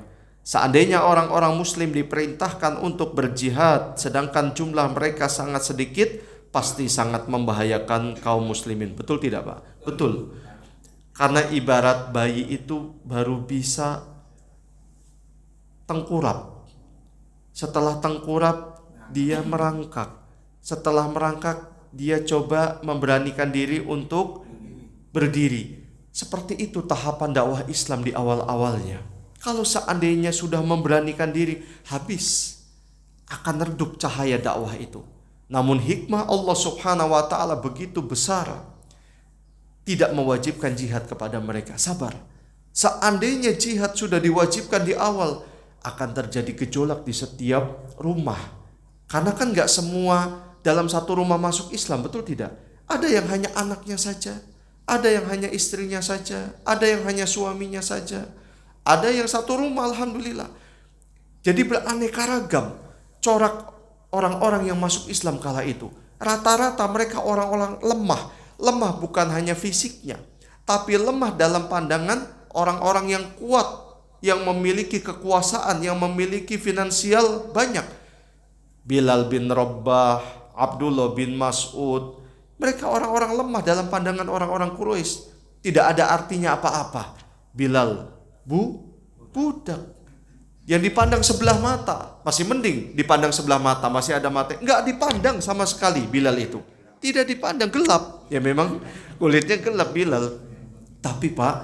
Seandainya orang-orang muslim diperintahkan untuk berjihad sedangkan jumlah mereka sangat sedikit, pasti sangat membahayakan kaum muslimin. Betul tidak Pak? Betul. Karena ibarat bayi itu baru bisa tengkurap. Setelah tengkurap dia merangkak. Setelah merangkak dia coba memberanikan diri untuk berdiri. Seperti itu tahapan dakwah Islam di awal-awalnya. Kalau seandainya sudah memberanikan diri, habis, akan redup cahaya dakwah itu. Namun hikmah Allah subhanahu wa ta'ala begitu besar, tidak mewajibkan jihad kepada mereka. Sabar. Seandainya jihad sudah diwajibkan di awal, akan terjadi gejolak di setiap rumah. Karena kan gak semua dalam satu rumah masuk Islam, betul tidak? Ada yang hanya anaknya saja, ada yang hanya istrinya saja, ada yang hanya suaminya saja, ada yang satu rumah alhamdulillah. Jadi beraneka ragam corak orang-orang yang masuk Islam kala itu. Rata-rata mereka orang-orang lemah. Lemah bukan hanya fisiknya, tapi lemah dalam pandangan orang-orang yang kuat, yang memiliki kekuasaan, yang memiliki finansial banyak. Bilal bin Rabah, Abdullah bin Mas'ud, mereka orang-orang lemah dalam pandangan orang-orang Quraisy. Tidak ada artinya apa-apa. Bilal budak yang dipandang sebelah mata, masih mending dipandang sebelah mata, masih ada mata. Enggak dipandang sama sekali Bilal itu. Tidak dipandang, gelap. Ya memang kulitnya gelap Bilal. Tapi Pak,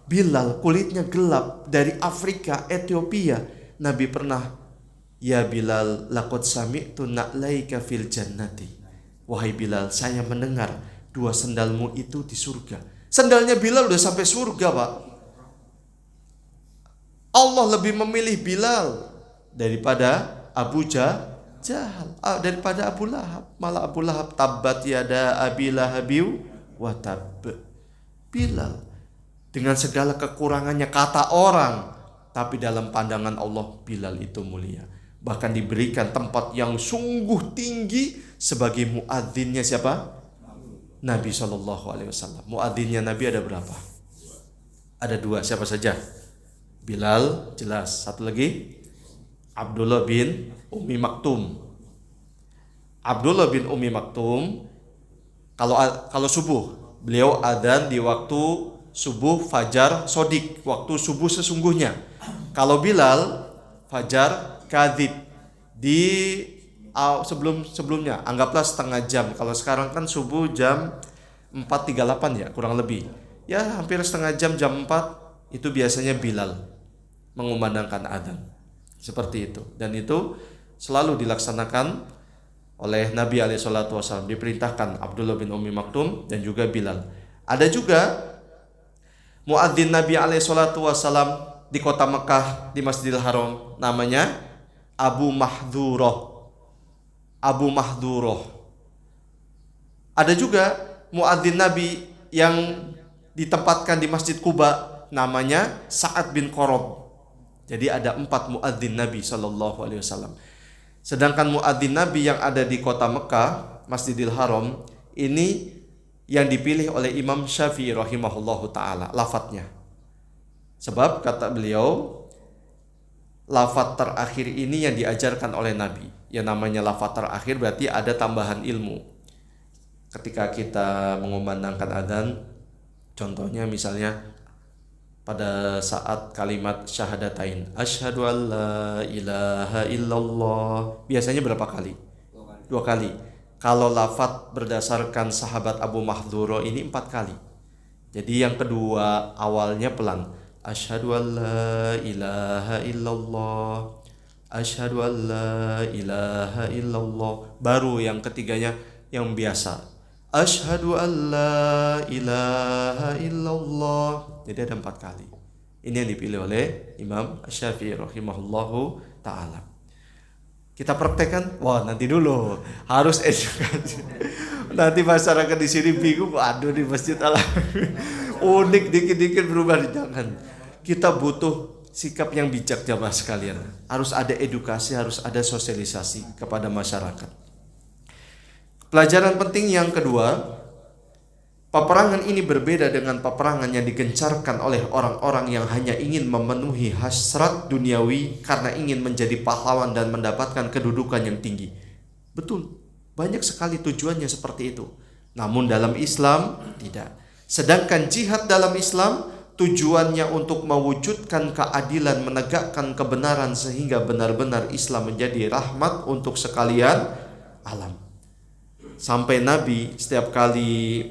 Bilal kulitnya gelap dari Afrika, Ethiopia. Nabi pernah, ya Bilal, laqad sami'tu na'laika fil jannati. Wahai Bilal, saya mendengar dua sendalmu itu di surga. Sendalnya Bilal udah sampai surga, Pak. Allah lebih memilih Bilal daripada Abu Jahal, daripada Abu Lahab. Malah Abu Lahab, tabbat yada abi lahabiu wa tab. Bilal dengan segala kekurangannya kata orang, tapi dalam pandangan Allah Bilal itu mulia. Bahkan diberikan tempat yang sungguh tinggi sebagai muadzinnya siapa? Nabi SAW. Muadzinnya Nabi ada berapa? Ada dua, siapa saja? Bilal jelas, satu lagi Abdullah bin Ummi Maktum. Abdullah bin Ummi Maktum kalau subuh beliau adzan di waktu subuh fajar sodik, waktu subuh sesungguhnya. Kalau Bilal fajar kadzib di sebelumnya, anggaplah setengah jam. Kalau sekarang kan subuh jam 4.38 ya, kurang lebih. Ya hampir setengah jam, jam 4 itu biasanya Bilal mengumandangkan adzan. Seperti itu. Dan itu selalu dilaksanakan oleh Nabi SAW. Diperintahkan Abdullah bin Ummi Maktum dan juga Bilal. Ada juga muadzin Nabi SAW di kota Mekah, di Masjidil Haram, namanya Abu Mahdurah. Abu Mahdurah. Ada juga muadzin Nabi yang ditempatkan di Masjid Quba, namanya Sa'ad bin Qarab. Jadi ada 4 muadzin Nabi SAW. Sedangkan muadzin Nabi yang ada di kota Mekah, Masjidil Haram, ini yang dipilih oleh Imam Syafi'i rahimahullahu ta'ala, lafadznya. Sebab kata beliau, lafadz terakhir ini yang diajarkan oleh Nabi. Yang namanya lafadz terakhir berarti ada tambahan ilmu. Ketika kita mengumandangkan adzan, contohnya misalnya pada saat kalimat syahadatain, asyhadu an la ilaha illallah, biasanya berapa kali? 2 kali. Kalau lafadz berdasarkan sahabat Abu Mahdhurah ini 4 kali. Jadi yang kedua awalnya pelan, asyhadu an la ilaha illallah, asyhadu an la ilaha illallah. Baru yang ketiganya yang biasa, asyhadu an la ilaha illallah. Jadi ada 4 kali. Ini yang dipilih oleh Imam Syafi'i rahimahullahu ta'ala. Kita praktekkan? Wah, nanti dulu. Harus edukasi. Nanti masyarakat di sini bingung, aduh di Masjid Al-Amin unik, dikit-dikit berubah. Jangan. Kita butuh sikap yang bijak jamaah sekalian. Harus ada edukasi, harus ada sosialisasi kepada masyarakat. Pelajaran penting yang kedua, peperangan ini berbeda dengan peperangan yang digencarkan oleh orang-orang yang hanya ingin memenuhi hasrat duniawi karena ingin menjadi pahlawan dan mendapatkan kedudukan yang tinggi. Betul, banyak sekali tujuannya seperti itu. Namun dalam Islam tidak. Sedangkan jihad dalam Islam tujuannya untuk mewujudkan keadilan, menegakkan kebenaran sehingga benar-benar Islam menjadi rahmat untuk sekalian alam. Sampai Nabi setiap kali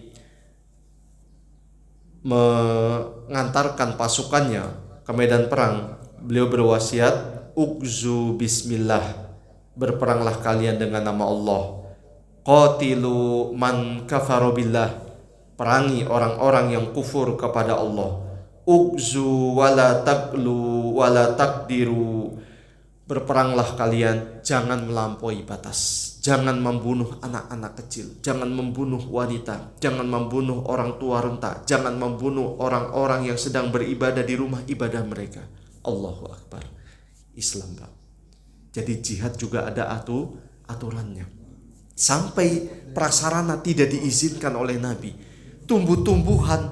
mengantarkan pasukannya ke medan perang, beliau berwasiat, ukzu bismillah, berperanglah kalian dengan nama Allah. Qatilu man kafara billah, perangi orang-orang yang kufur kepada Allah. Ukzu wala taqlu wala taqdiru, berperanglah kalian, jangan melampaui batas. Jangan membunuh anak-anak kecil, jangan membunuh wanita, jangan membunuh orang tua renta, jangan membunuh orang-orang yang sedang beribadah di rumah ibadah mereka. Allahu Akbar. Islam, Pak. Jadi jihad juga ada aturannya. Sampai prasarana tidak diizinkan oleh Nabi. Tumbuh-tumbuhan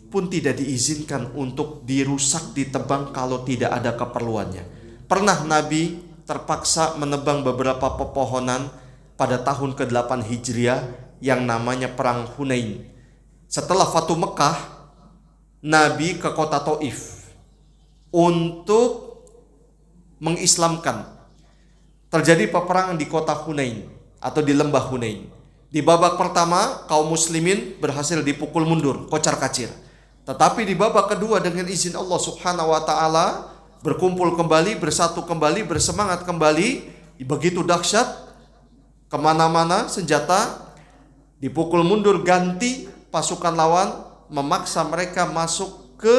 pun tidak diizinkan untuk dirusak, ditebang kalau tidak ada keperluannya. Pernah Nabi terpaksa menebang beberapa pepohonan pada tahun ke-8 Hijriah yang namanya Perang Hunain. Setelah Fatu Mekah, Nabi ke kota Taif untuk mengislamkan. Terjadi peperangan di kota Hunain atau di lembah Hunain. Di babak pertama, kaum muslimin berhasil dipukul mundur, kocar-kacir. Tetapi di babak kedua dengan izin Allah Subhanahu wa taala berkumpul kembali, bersatu kembali, bersemangat kembali. Begitu dahsyat, kemana-mana senjata dipukul mundur, ganti pasukan lawan, memaksa mereka masuk ke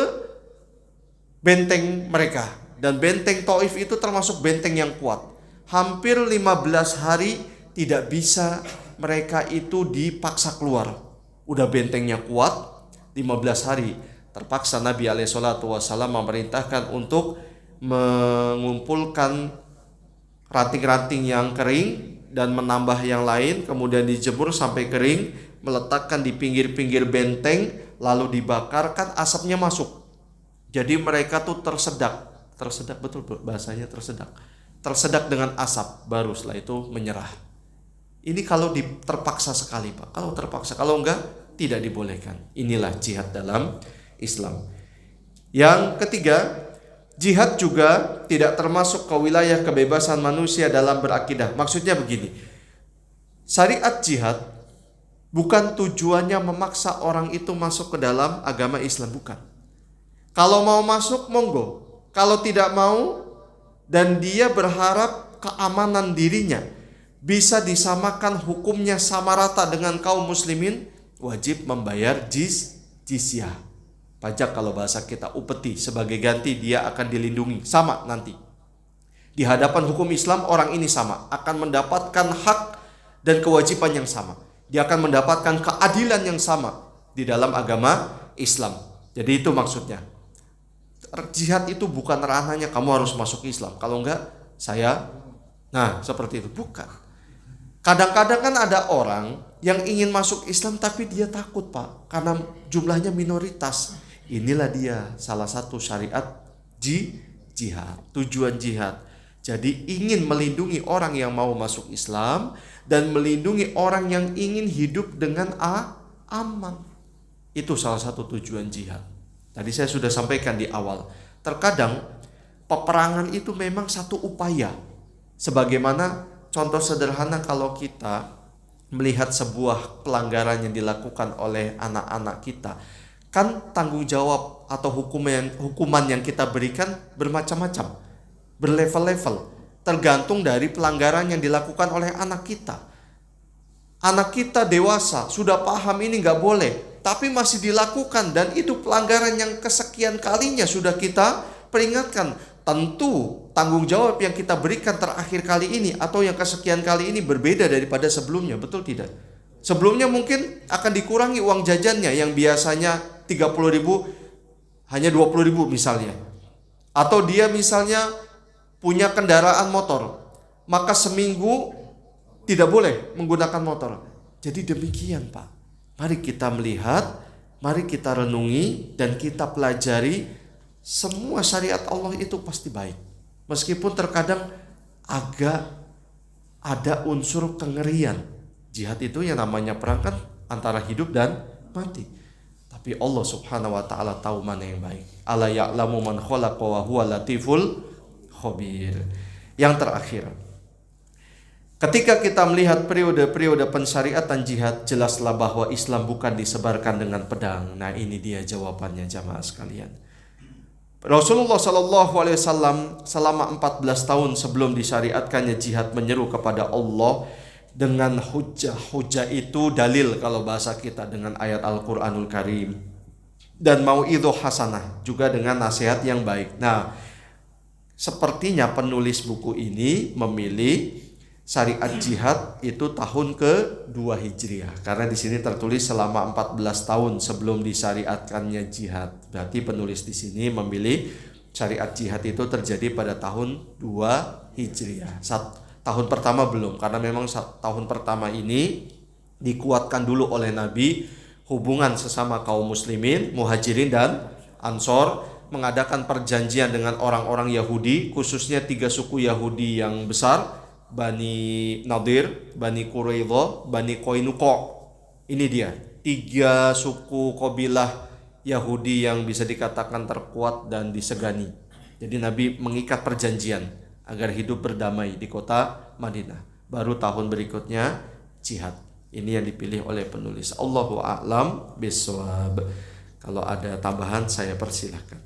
benteng mereka. Dan benteng Taif itu termasuk benteng yang kuat. Hampir 15 hari tidak bisa mereka itu dipaksa keluar. Udah bentengnya kuat, 15 hari terpaksa Nabi SAW memerintahkan untuk mengumpulkan ranting-ranting yang kering dan menambah yang lain, kemudian dijemur sampai kering, meletakkan di pinggir-pinggir benteng, lalu dibakarkan, asapnya masuk. Jadi mereka tuh tersedak betul bahasanya, tersedak dengan asap, baru setelah itu menyerah. Ini kalau terpaksa sekali, Pak. Kalau terpaksa, kalau enggak tidak dibolehkan. Inilah jihad dalam Islam. Yang ketiga, jihad juga tidak termasuk ke wilayah kebebasan manusia dalam berakidah. Maksudnya begini, syariat jihad bukan tujuannya memaksa orang itu masuk ke dalam agama Islam, bukan. Kalau mau masuk, monggo. Kalau tidak mau dan dia berharap keamanan dirinya bisa disamakan hukumnya sama rata dengan kaum muslimin, wajib membayar jizyah. Pajak kalau bahasa kita, upeti. Sebagai ganti dia akan dilindungi. Sama nanti. Di hadapan hukum Islam orang ini sama. Akan mendapatkan hak dan kewajiban yang sama. Dia akan mendapatkan keadilan yang sama di dalam agama Islam. Jadi itu maksudnya. Jihad itu bukan ranahnya kamu harus masuk Islam. Kalau enggak saya, nah seperti itu. Bukan. Kadang-kadang kan ada orang yang ingin masuk Islam tapi dia takut, Pak, karena jumlahnya minoritas. Inilah dia salah satu syariat jihad, tujuan jihad. Jadi ingin melindungi orang yang mau masuk Islam dan melindungi orang yang ingin hidup dengan aman. Itu salah satu tujuan jihad. Tadi saya sudah sampaikan di awal. Terkadang peperangan itu memang satu upaya. Sebagaimana contoh sederhana kalau kita melihat sebuah pelanggaran yang dilakukan oleh anak-anak kita, kan tanggung jawab atau hukuman yang kita berikan bermacam-macam, berlevel-level, tergantung dari pelanggaran yang dilakukan oleh anak kita. Anak kita dewasa, sudah paham ini nggak boleh, tapi masih dilakukan dan itu pelanggaran yang kesekian kalinya sudah kita peringatkan. Tentu tanggung jawab yang kita berikan terakhir kali ini atau yang kesekian kali ini berbeda daripada sebelumnya, betul tidak? Sebelumnya mungkin akan dikurangi uang jajannya yang biasanya 30.000 hanya 20.000 misalnya. Atau dia misalnya punya kendaraan motor, maka seminggu tidak boleh menggunakan motor. Jadi demikian, Pak. Mari kita melihat, mari kita renungi dan kita pelajari. Semua syariat Allah itu pasti baik. Meskipun terkadang agak ada unsur kengerian. Jihad itu yang namanya perang kan antara hidup dan mati. Tapi Allah Subhanahu wa taala tahu mana yang baik. Ala ya'lamu man khalaqa wa huwa latiful khabir. Yang terakhir, ketika kita melihat periode-periode pensyariatan jihad, jelaslah bahwa Islam bukan disebarkan dengan pedang. Nah, ini dia jawabannya jamaah sekalian. Rasulullah SAW selama 14 tahun sebelum disyariatkannya jihad menyeru kepada Allah dengan hujah. Hujah itu dalil kalau bahasa kita, dengan ayat Al-Quranul Karim. Dan mau'idhah hasanah, juga dengan nasihat yang baik. Nah, sepertinya penulis buku ini memilih syariat jihad itu tahun ke-2 Hijriah. Karena di sini tertulis selama 14 tahun sebelum disyariatkannya jihad. Berarti penulis di sini memilih syariat jihad itu terjadi pada tahun 2 Hijriah. Tahun pertama belum, karena memang tahun pertama ini dikuatkan dulu oleh Nabi hubungan sesama kaum muslimin, muhajirin dan ansor, mengadakan perjanjian dengan orang-orang Yahudi, khususnya 3 suku Yahudi yang besar, Bani Nadir, Bani Quraidah, Bani Qainuqa. Ini dia 3 suku kabilah Yahudi yang bisa dikatakan terkuat dan disegani. Jadi Nabi mengikat perjanjian agar hidup berdamai di kota Madinah. Baru tahun berikutnya jihad. Ini yang dipilih oleh penulis. Allahu a'lam bishawab. Kalau ada tambahan saya persilahkan.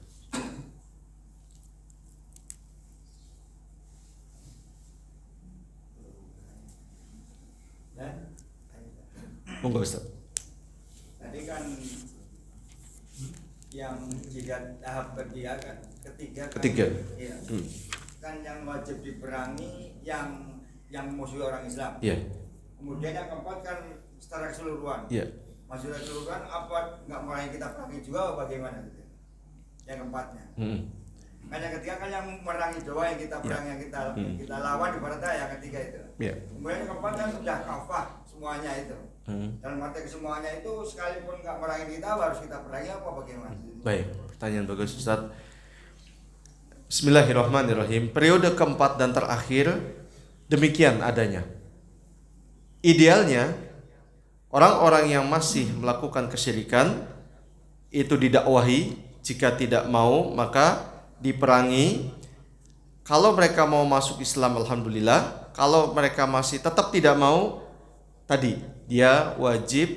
Monggo Ustaz. Tadi kan yang jihad tahap ketiga Ketiga. Iya. Kan yang wajib diperangi yang musuh orang Islam. Iya. Kemudian yang keempat kan secara keseluruhan. Iya. Maksudnya keseluruhan apa nggak merangi kita perangi juga bagaimana gitu? Yang keempatnya. Kan yang ketiga kan yang merangi doa yang kita perang yang kita lawan ibaratnya yang ketiga itu. Iya. Kemudian yang keempat kan sudah kafah semuanya itu. Dan mati semuanya itu sekalipun nggak merangi kita harus kita perangi apa bagaimana? Baik, pertanyaan bagus Ustaz. Bismillahirrahmanirrahim. Periode keempat dan terakhir demikian adanya. Idealnya orang-orang yang masih melakukan kesyirikan itu didakwahi, jika tidak mau maka diperangi. Kalau mereka mau masuk Islam alhamdulillah, kalau mereka masih tetap tidak mau, tadi dia wajib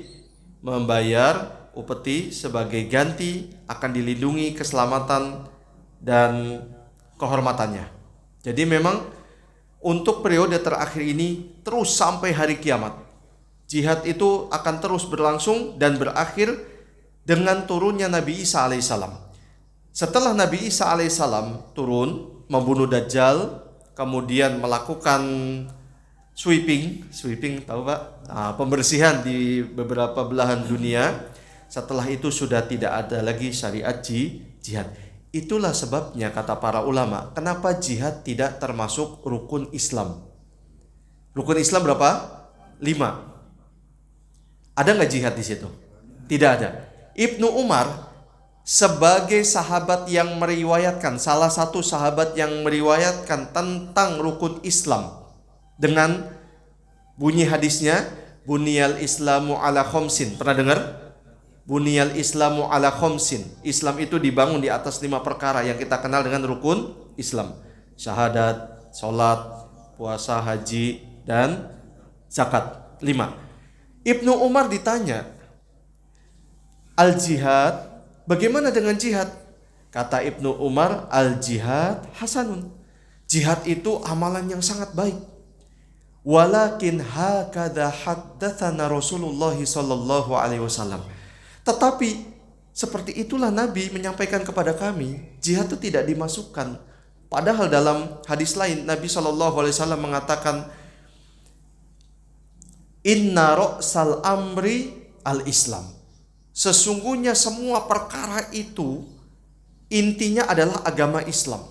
membayar upeti sebagai ganti, akan dilindungi keselamatan dan kehormatannya. Jadi memang untuk periode terakhir ini terus sampai hari kiamat, jihad itu akan terus berlangsung dan berakhir dengan turunnya Nabi Isa alaihissalam. Setelah Nabi Isa alaihissalam turun membunuh Dajjal, kemudian melakukan sweeping tahu Pak? Pembersihan di beberapa belahan dunia. Setelah itu sudah tidak ada lagi syariat jihad. Itulah sebabnya kata para ulama, kenapa jihad tidak termasuk rukun Islam. Rukun Islam berapa? 5. Ada nggak jihad di situ? Tidak ada. Ibnu Umar sebagai sahabat yang meriwayatkan, salah satu sahabat yang meriwayatkan tentang rukun Islam dengan bunyi hadisnya, Buniyal Islamu ala khomsin. Pernah dengar? Buniyal Islamu ala khomsin. Islam itu dibangun di atas 5 perkara yang kita kenal dengan rukun Islam. Syahadat, sholat, puasa, haji, dan zakat. 5. Ibnu Umar ditanya, al-jihad, bagaimana dengan jihad? Kata Ibnu Umar, al-jihad hasanun. Jihad itu amalan yang sangat baik. Walakin hakadha haddatsana Rasulullah sallallahu alaihi wasallam. Tetapi seperti itulah Nabi menyampaikan kepada kami, jihad itu tidak dimasukkan. Padahal dalam hadis lain Nabi sallallahu alaihi wasallam mengatakan, inna ra'sal amri al-Islam. Sesungguhnya semua perkara itu intinya adalah agama Islam.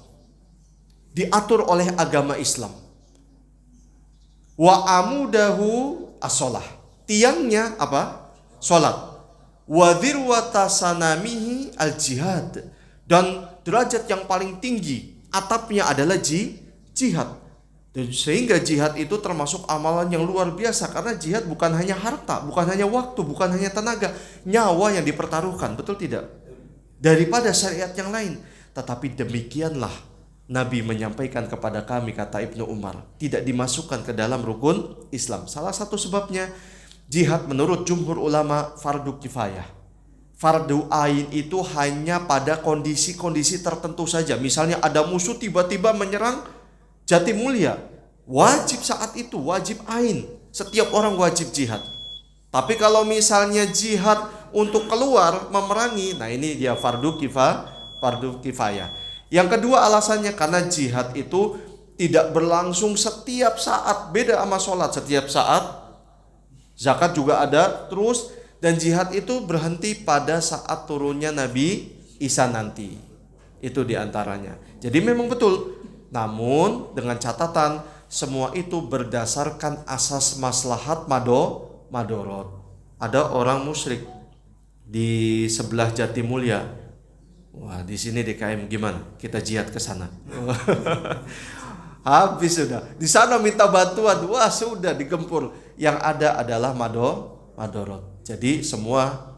Diatur oleh agama Islam. Wa amudahu as-shalah. Tiangnya apa? Salat. Wa dzirwata sanamihi al-jihad. Dan derajat yang paling tinggi atapnya adalah jihad. Dan sehingga jihad itu termasuk amalan yang luar biasa, karena jihad bukan hanya harta, bukan hanya waktu, bukan hanya tenaga, nyawa yang dipertaruhkan, betul tidak? Daripada syariat yang lain. Tetapi demikianlah Nabi menyampaikan kepada kami, kata Ibnu Umar, tidak dimasukkan ke dalam rukun Islam. Salah satu sebabnya jihad menurut jumhur ulama fardu kifayah. Fardu ain itu hanya pada kondisi-kondisi tertentu saja. Misalnya ada musuh tiba-tiba menyerang Jatimulya, wajib saat itu, wajib ain. Setiap orang wajib jihad. Tapi kalau misalnya jihad untuk keluar memerangi, nah ini dia fardu kifayah. Yang kedua alasannya karena jihad itu tidak berlangsung setiap saat, beda sama sholat setiap saat. Zakat juga ada terus, dan jihad itu berhenti pada saat turunnya Nabi Isa nanti. Itu diantaranya. Jadi memang betul. Namun dengan catatan semua itu berdasarkan asas maslahat madorot. Ada orang musyrik di sebelah Jatimulya. Wah, di sini DKM gimana? Kita jihad ke sana. Habis sudah. Di sana minta bantuan. Wah, sudah digempur. Yang ada adalah madorot. Jadi semua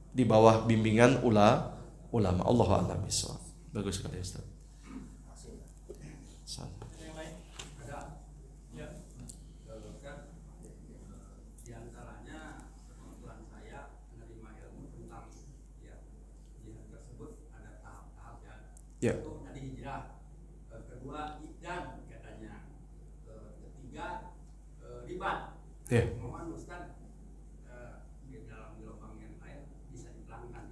di bawah bimbingan ulama. Allahu a'lam bishawab. Bagus sekali Ustaz. Yang lain ada ya kan di antaranya kebetulan saya menerima ilmu tentang ya jihad tersebut ada tahap-tahap Ya. Itu tadi hijrah, kedua iqdam katanya, ketiga ribat. Ya. Mohon Ustaz di dalam gelombang yang lain bisa diterangkan.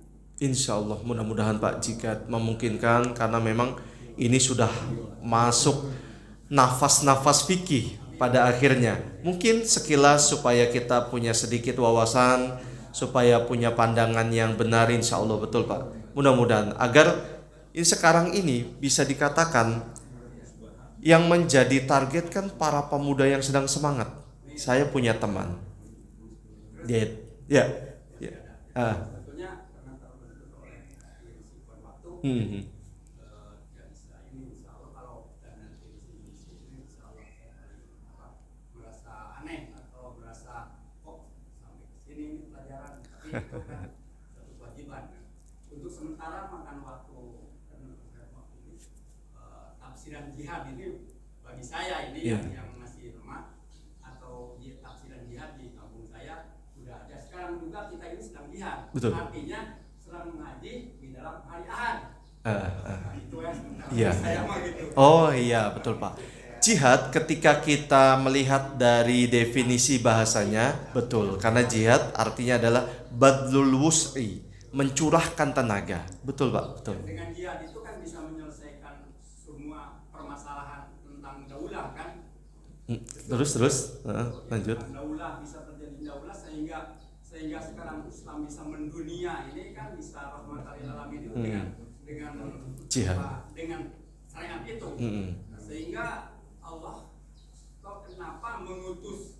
Insya Allah mudah-mudahan Pak jika memungkinkan, karena memang ini sudah masuk nafas-nafas fikih pada akhirnya. Mungkin sekilas supaya kita punya sedikit wawasan, supaya punya pandangan yang benar, insya Allah. Betul Pak. Mudah-mudahan agar ini sekarang ini bisa dikatakan yang menjadi target kan para pemuda yang sedang semangat. Saya punya teman. Dia ya. Tentunya karena terbentuk oleh sekuan waktu. Dan setelah ini insya Allah kalau nanti di sini insya Allah merasa aneh atau merasa kok sampai ke sini pelajaran, tapi itu kan satu kewajiban. Untuk sementara makan waktu ini tafsiran jihad ini bagi saya ini yang masih lemah, atau tafsiran jihad di kampung saya sudah ada. Sekarang juga kita ini sedang jihad. Betul. Artinya sedang mengaji di dalam hari Ahad. Itu ya sementara. Iya. Saya mah gitu. Oh iya betul Pak. Jihad ketika kita melihat dari definisi bahasanya betul, karena jihad artinya adalah badlul wus'i, mencurahkan tenaga. Betul Pak, betul. Dengan jihad itu kan bisa menyelesaikan semua permasalahan tentang daulah kan. Terus lanjut. Dengan daulah bisa terjadi daulah sehingga sekarang Islam bisa mendunia ini kan bisa rahmatan lil alamin itu dengan Jihad. dengan syariat itu. Sehingga Allah kok kenapa mengutus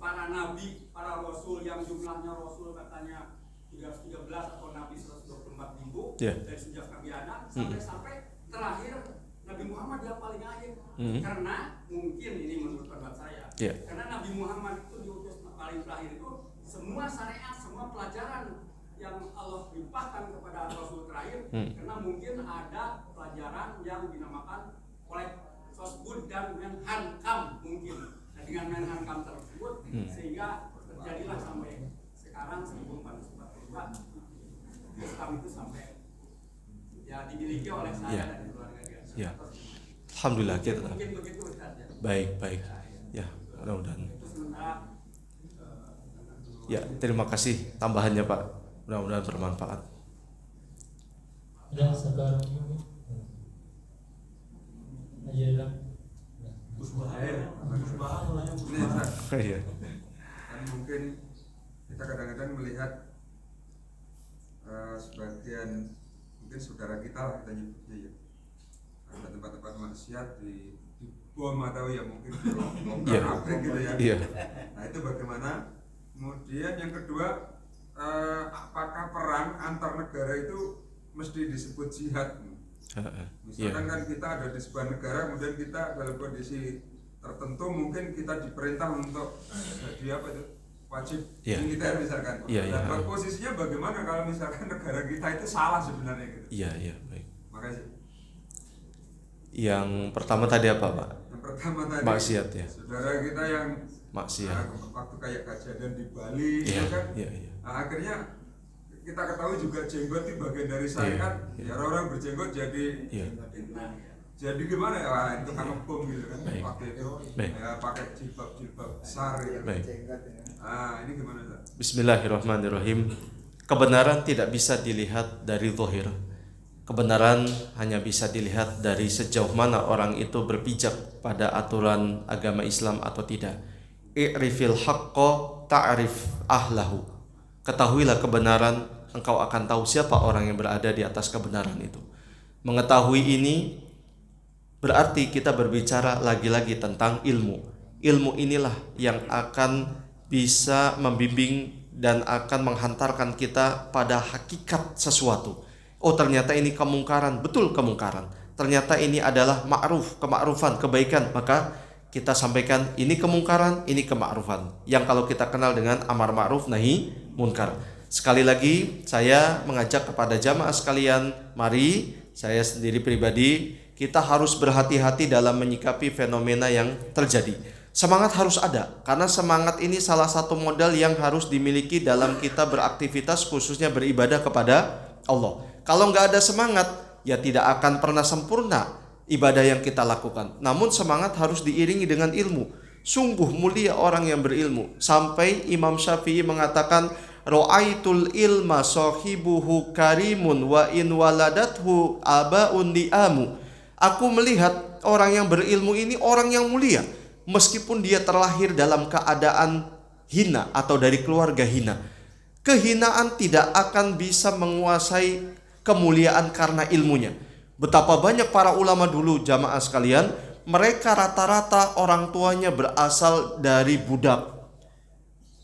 para nabi, para rasul yang jumlahnya rasul katanya 313 atau nabi 124 ribu dari sejak Nabi Adam sampai terakhir Nabi Muhammad yang paling akhir. Karena mungkin ini menurut pendapat saya, karena Nabi Muhammad itu diutus paling terakhir itu semua syariat, semua pelajaran yang Allah limpahkan kepada Rasul terakhir, karena mungkin ada pelajaran yang dinamakan oleh Sosbud dan Menhankam mungkin. Nah, dengan Menhankam tersebut sehingga terjadilah sampai sekarang 1442 Islam itu sampai ya dimiliki oleh saya dan keluarga dia. Alhamdulillah kita. Mungkin begitu Ustaz ya. Baik. Ya, mudah-mudahan. Itu sementara Ya, terima kasih tambahannya Pak. Mudah-mudahan bermanfaat. Dan sekarang aja Iya. Kan mungkin kita kadang-kadang melihat sebagian mungkin saudara kita lah kita nyebutnya ya, ada tempat-tempat maksiat di bom atau ya mungkin di bongkar pabrik gitu ya. Iya. Nah itu bagaimana? Kemudian yang kedua, apakah perang antar negara itu mesti disebut jihad? Misalkan kan kita ada di sebuah negara, kemudian kita dalam kondisi tertentu mungkin kita diperintah untuk jadi apa itu wajib militer misalkan. Nah, posisinya bagaimana kalau misalkan negara kita itu salah sebenarnya gitu? Iya, baik. Makasih. Yang pertama tadi apa Pak? Yang pertama tadi maksiat ya. Saudara kita yang maksiat. Waktu kayak kejadian di Bali, kan? Nah, akhirnya kita ketahui juga jenggot itu bagian dari syariat. Ya orang berjenggot jadi jadi gimana ya? Wah, itu kan hukum gitu kan waktu itu. Ya pakai jilbab besar ya. Ini gimana Pak? Bismillahirrahmanirrahim. Kebenaran tidak bisa dilihat dari zahir. Kebenaran hanya bisa dilihat dari sejauh mana orang itu berpijak pada aturan agama Islam atau tidak. I'rifil haqqo ta'rif ahlahu. Ketahuilah kebenaran, engkau akan tahu siapa orang yang berada di atas kebenaran itu. Mengetahui ini berarti kita berbicara lagi-lagi tentang ilmu. Ilmu inilah yang akan bisa membimbing dan akan menghantarkan kita pada hakikat sesuatu. Oh, ternyata ini kemungkaran, betul kemungkaran. Ternyata ini adalah ma'ruf, kemakrufan, kebaikan, maka kita sampaikan ini kemungkaran, ini kemakrufan. Yang kalau kita kenal dengan amar ma'ruf nahi munkar. Sekali lagi saya mengajak kepada jamaah sekalian, mari saya sendiri pribadi kita harus berhati-hati dalam menyikapi fenomena yang terjadi. Semangat harus ada, karena semangat ini salah satu modal yang harus dimiliki dalam kita beraktivitas, khususnya beribadah kepada Allah. Kalau nggak ada semangat, ya tidak akan pernah sempurna ibadah yang kita lakukan. Namun semangat harus diiringi dengan ilmu. Sungguh mulia orang yang berilmu. Sampai Imam Syafi'i mengatakan, Ra'aitul ilma sahibuhu karimun wa in waladathu abaun li'amu. Aku melihat orang yang berilmu ini orang yang mulia, meskipun dia terlahir dalam keadaan hina atau dari keluarga hina. Kehinaan tidak akan bisa menguasai kemuliaan karena ilmunya. Betapa banyak para ulama dulu, jamaah sekalian, mereka rata-rata orang tuanya berasal dari budak.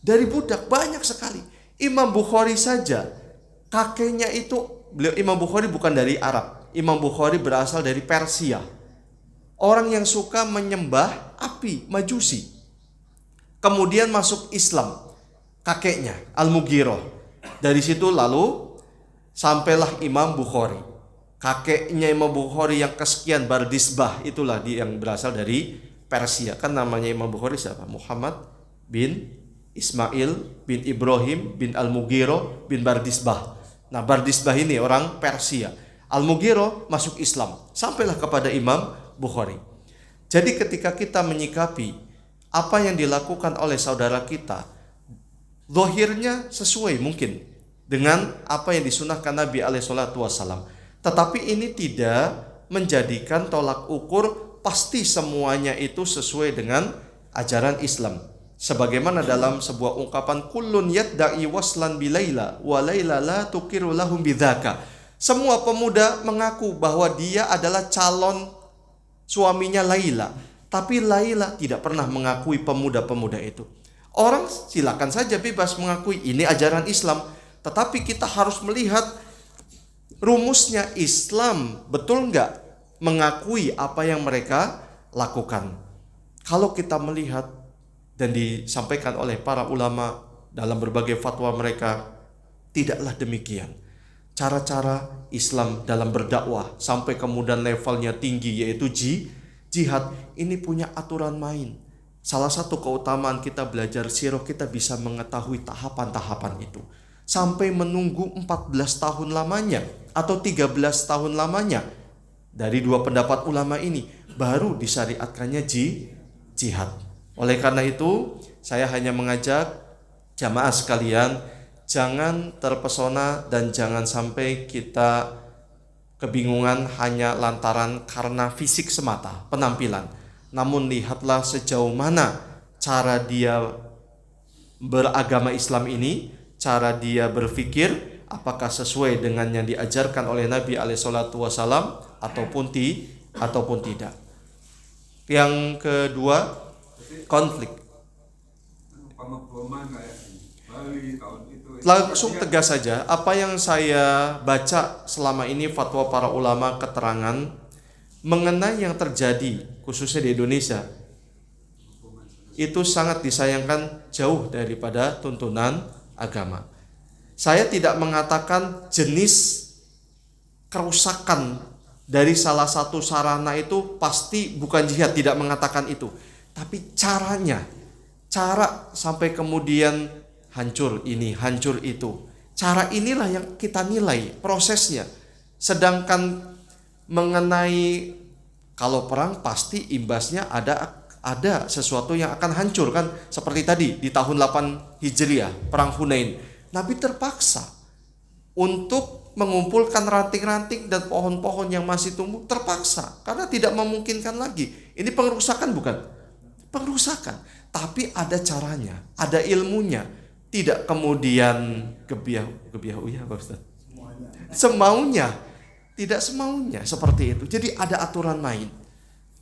Dari budak banyak sekali. Imam Bukhari saja, kakeknya itu, Imam Bukhari bukan dari Arab. Imam Bukhari berasal dari Persia. Orang yang suka menyembah api, majusi. Kemudian masuk Islam, kakeknya Al-Mughirah. Dari situ lalu sampailah Imam Bukhari. Kakeknya Imam Bukhari yang kesekian, Bardisbah, itulah dia yang berasal dari Persia. Kan namanya Imam Bukhari siapa? Muhammad bin Ismail bin Ibrahim bin Al-Mughirah bin Bardisbah. Nah, Bardisbah ini orang Persia. Al-Mughirah masuk Islam, sampailah kepada Imam Bukhari. Jadi ketika kita menyikapi apa yang dilakukan oleh saudara kita, zahirnya sesuai mungkin dengan apa yang disunahkan Nabi SAW. Tetapi ini tidak menjadikan tolak ukur pasti semuanya itu sesuai dengan ajaran Islam. Sebagaimana dalam sebuah ungkapan, kullun yadda'i waslan bilaila wa laila la tuqiru lahum bidzaka. Semua pemuda mengaku bahwa dia adalah calon suaminya Laila, tapi Laila tidak pernah mengakui pemuda-pemuda itu. Orang silakan saja bebas mengakui ini ajaran Islam, tetapi kita harus melihat rumusnya Islam betul enggak mengakui apa yang mereka lakukan. Kalau kita melihat dan disampaikan oleh para ulama dalam berbagai fatwa mereka, tidaklah demikian. Cara-cara Islam dalam berdakwah sampai kemudian levelnya tinggi yaitu jihad, ini punya aturan main. Salah satu keutamaan kita belajar sirah, kita bisa mengetahui tahapan-tahapan itu. Sampai menunggu 14 tahun lamanya atau 13 tahun lamanya. Dari dua pendapat ulama ini baru disyariatkannya jihad. Oleh karena itu, saya hanya mengajak jamaah sekalian, jangan terpesona dan jangan sampai kita kebingungan hanya lantaran karena fisik semata, penampilan. Namun lihatlah sejauh mana cara dia beragama Islam ini, cara dia berpikir, apakah sesuai dengan yang diajarkan oleh Nabi SAW ataupun tidak. Yang kedua, konflik. Langsung tegas saja, apa yang saya baca selama ini fatwa para ulama, keterangan mengenai yang terjadi khususnya di Indonesia itu sangat disayangkan, jauh daripada tuntunan agama. Saya tidak mengatakan jenis kerusakan dari salah satu sarana itu pasti bukan jihad, tidak mengatakan itu. Tapi caranya, cara sampai kemudian hancur ini, hancur itu. Cara inilah yang kita nilai prosesnya. Sedangkan mengenai kalau perang pasti imbasnya ada sesuatu yang akan hancur kan, seperti tadi di tahun 8 Hijriah perang Hunain, Nabi terpaksa untuk mengumpulkan ranting-ranting dan pohon-pohon yang masih tumbuh, terpaksa karena tidak memungkinkan lagi. Ini pengerusakan bukan? Pengerusakan, tapi ada caranya, ada ilmunya, tidak kemudian gebiah uyah Pak Ustaz. Semaunya, tidak semaunya seperti itu. Jadi ada aturan main.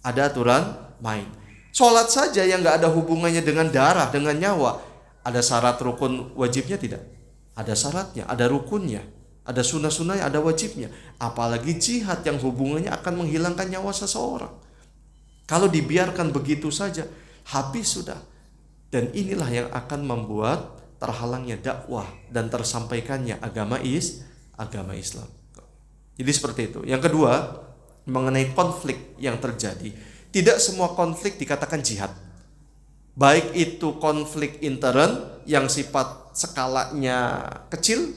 Ada aturan main. Sholat saja yang gak ada hubungannya dengan darah, dengan nyawa, Ada syarat rukun wajibnya tidak? Ada syaratnya, ada rukunnya, ada sunnah-sunnahnya, ada wajibnya. Apalagi jihad yang hubungannya akan menghilangkan nyawa seseorang. Kalau dibiarkan begitu saja, habis sudah. Dan inilah yang akan membuat terhalangnya dakwah dan tersampaikannya agama Islam. Jadi seperti itu. Yang kedua, mengenai konflik yang terjadi. Tidak semua konflik dikatakan jihad. Baik itu konflik intern yang sifat skalanya kecil,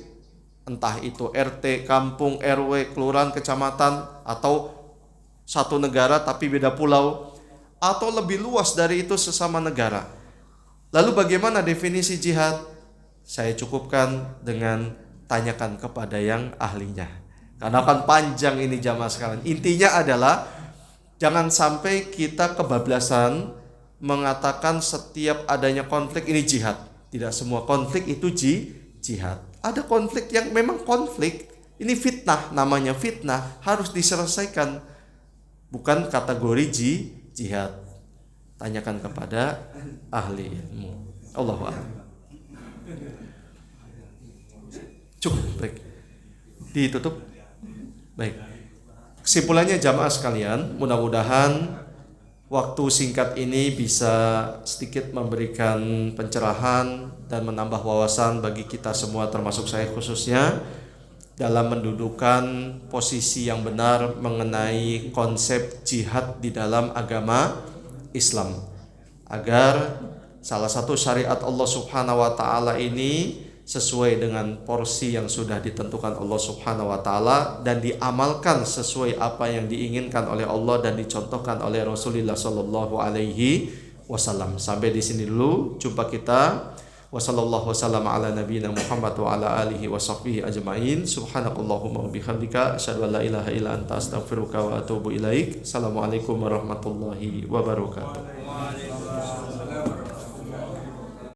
entah itu RT, kampung, RW, kelurahan, kecamatan, atau satu negara tapi beda pulau, atau lebih luas dari itu sesama negara. Lalu bagaimana definisi jihad? Saya cukupkan dengan tanyakan kepada yang ahlinya. Karena akan panjang ini jamaah sekalian. Intinya adalah jangan sampai kita kebablasan mengatakan setiap adanya konflik ini jihad. Tidak semua konflik itu jihad. Ada konflik yang memang konflik. Ini fitnah, namanya fitnah, harus diselesaikan. Bukan kategori jihad. Tanyakan kepada ahli ilmu. Allahu a'lam. Cukup, baik. Ditutup. Baik. Kesimpulannya jamaah sekalian, mudah-mudahan waktu singkat ini bisa sedikit memberikan pencerahan dan menambah wawasan bagi kita semua, termasuk saya khususnya, dalam mendudukan posisi yang benar mengenai konsep jihad di dalam agama Islam, agar salah satu syariat Allah Subhanahu wa taala ini sesuai dengan porsi yang sudah ditentukan Allah Subhanahu wa taala dan diamalkan sesuai apa yang diinginkan oleh Allah dan dicontohkan oleh Rasulullah sallallahu alaihi wasallam. Sampai di sini dulu jumpa kita. Wassallallahu wasallam ala nabiyina Muhammad wa ala alihi wa sahbihi ajma'in. Subhanakallahumma wa bihamdika asyhadu an la ilaha illa anta astaghfiruka wa atubu ilaik. Assalamualaikum warahmatullahi wabarakatuh.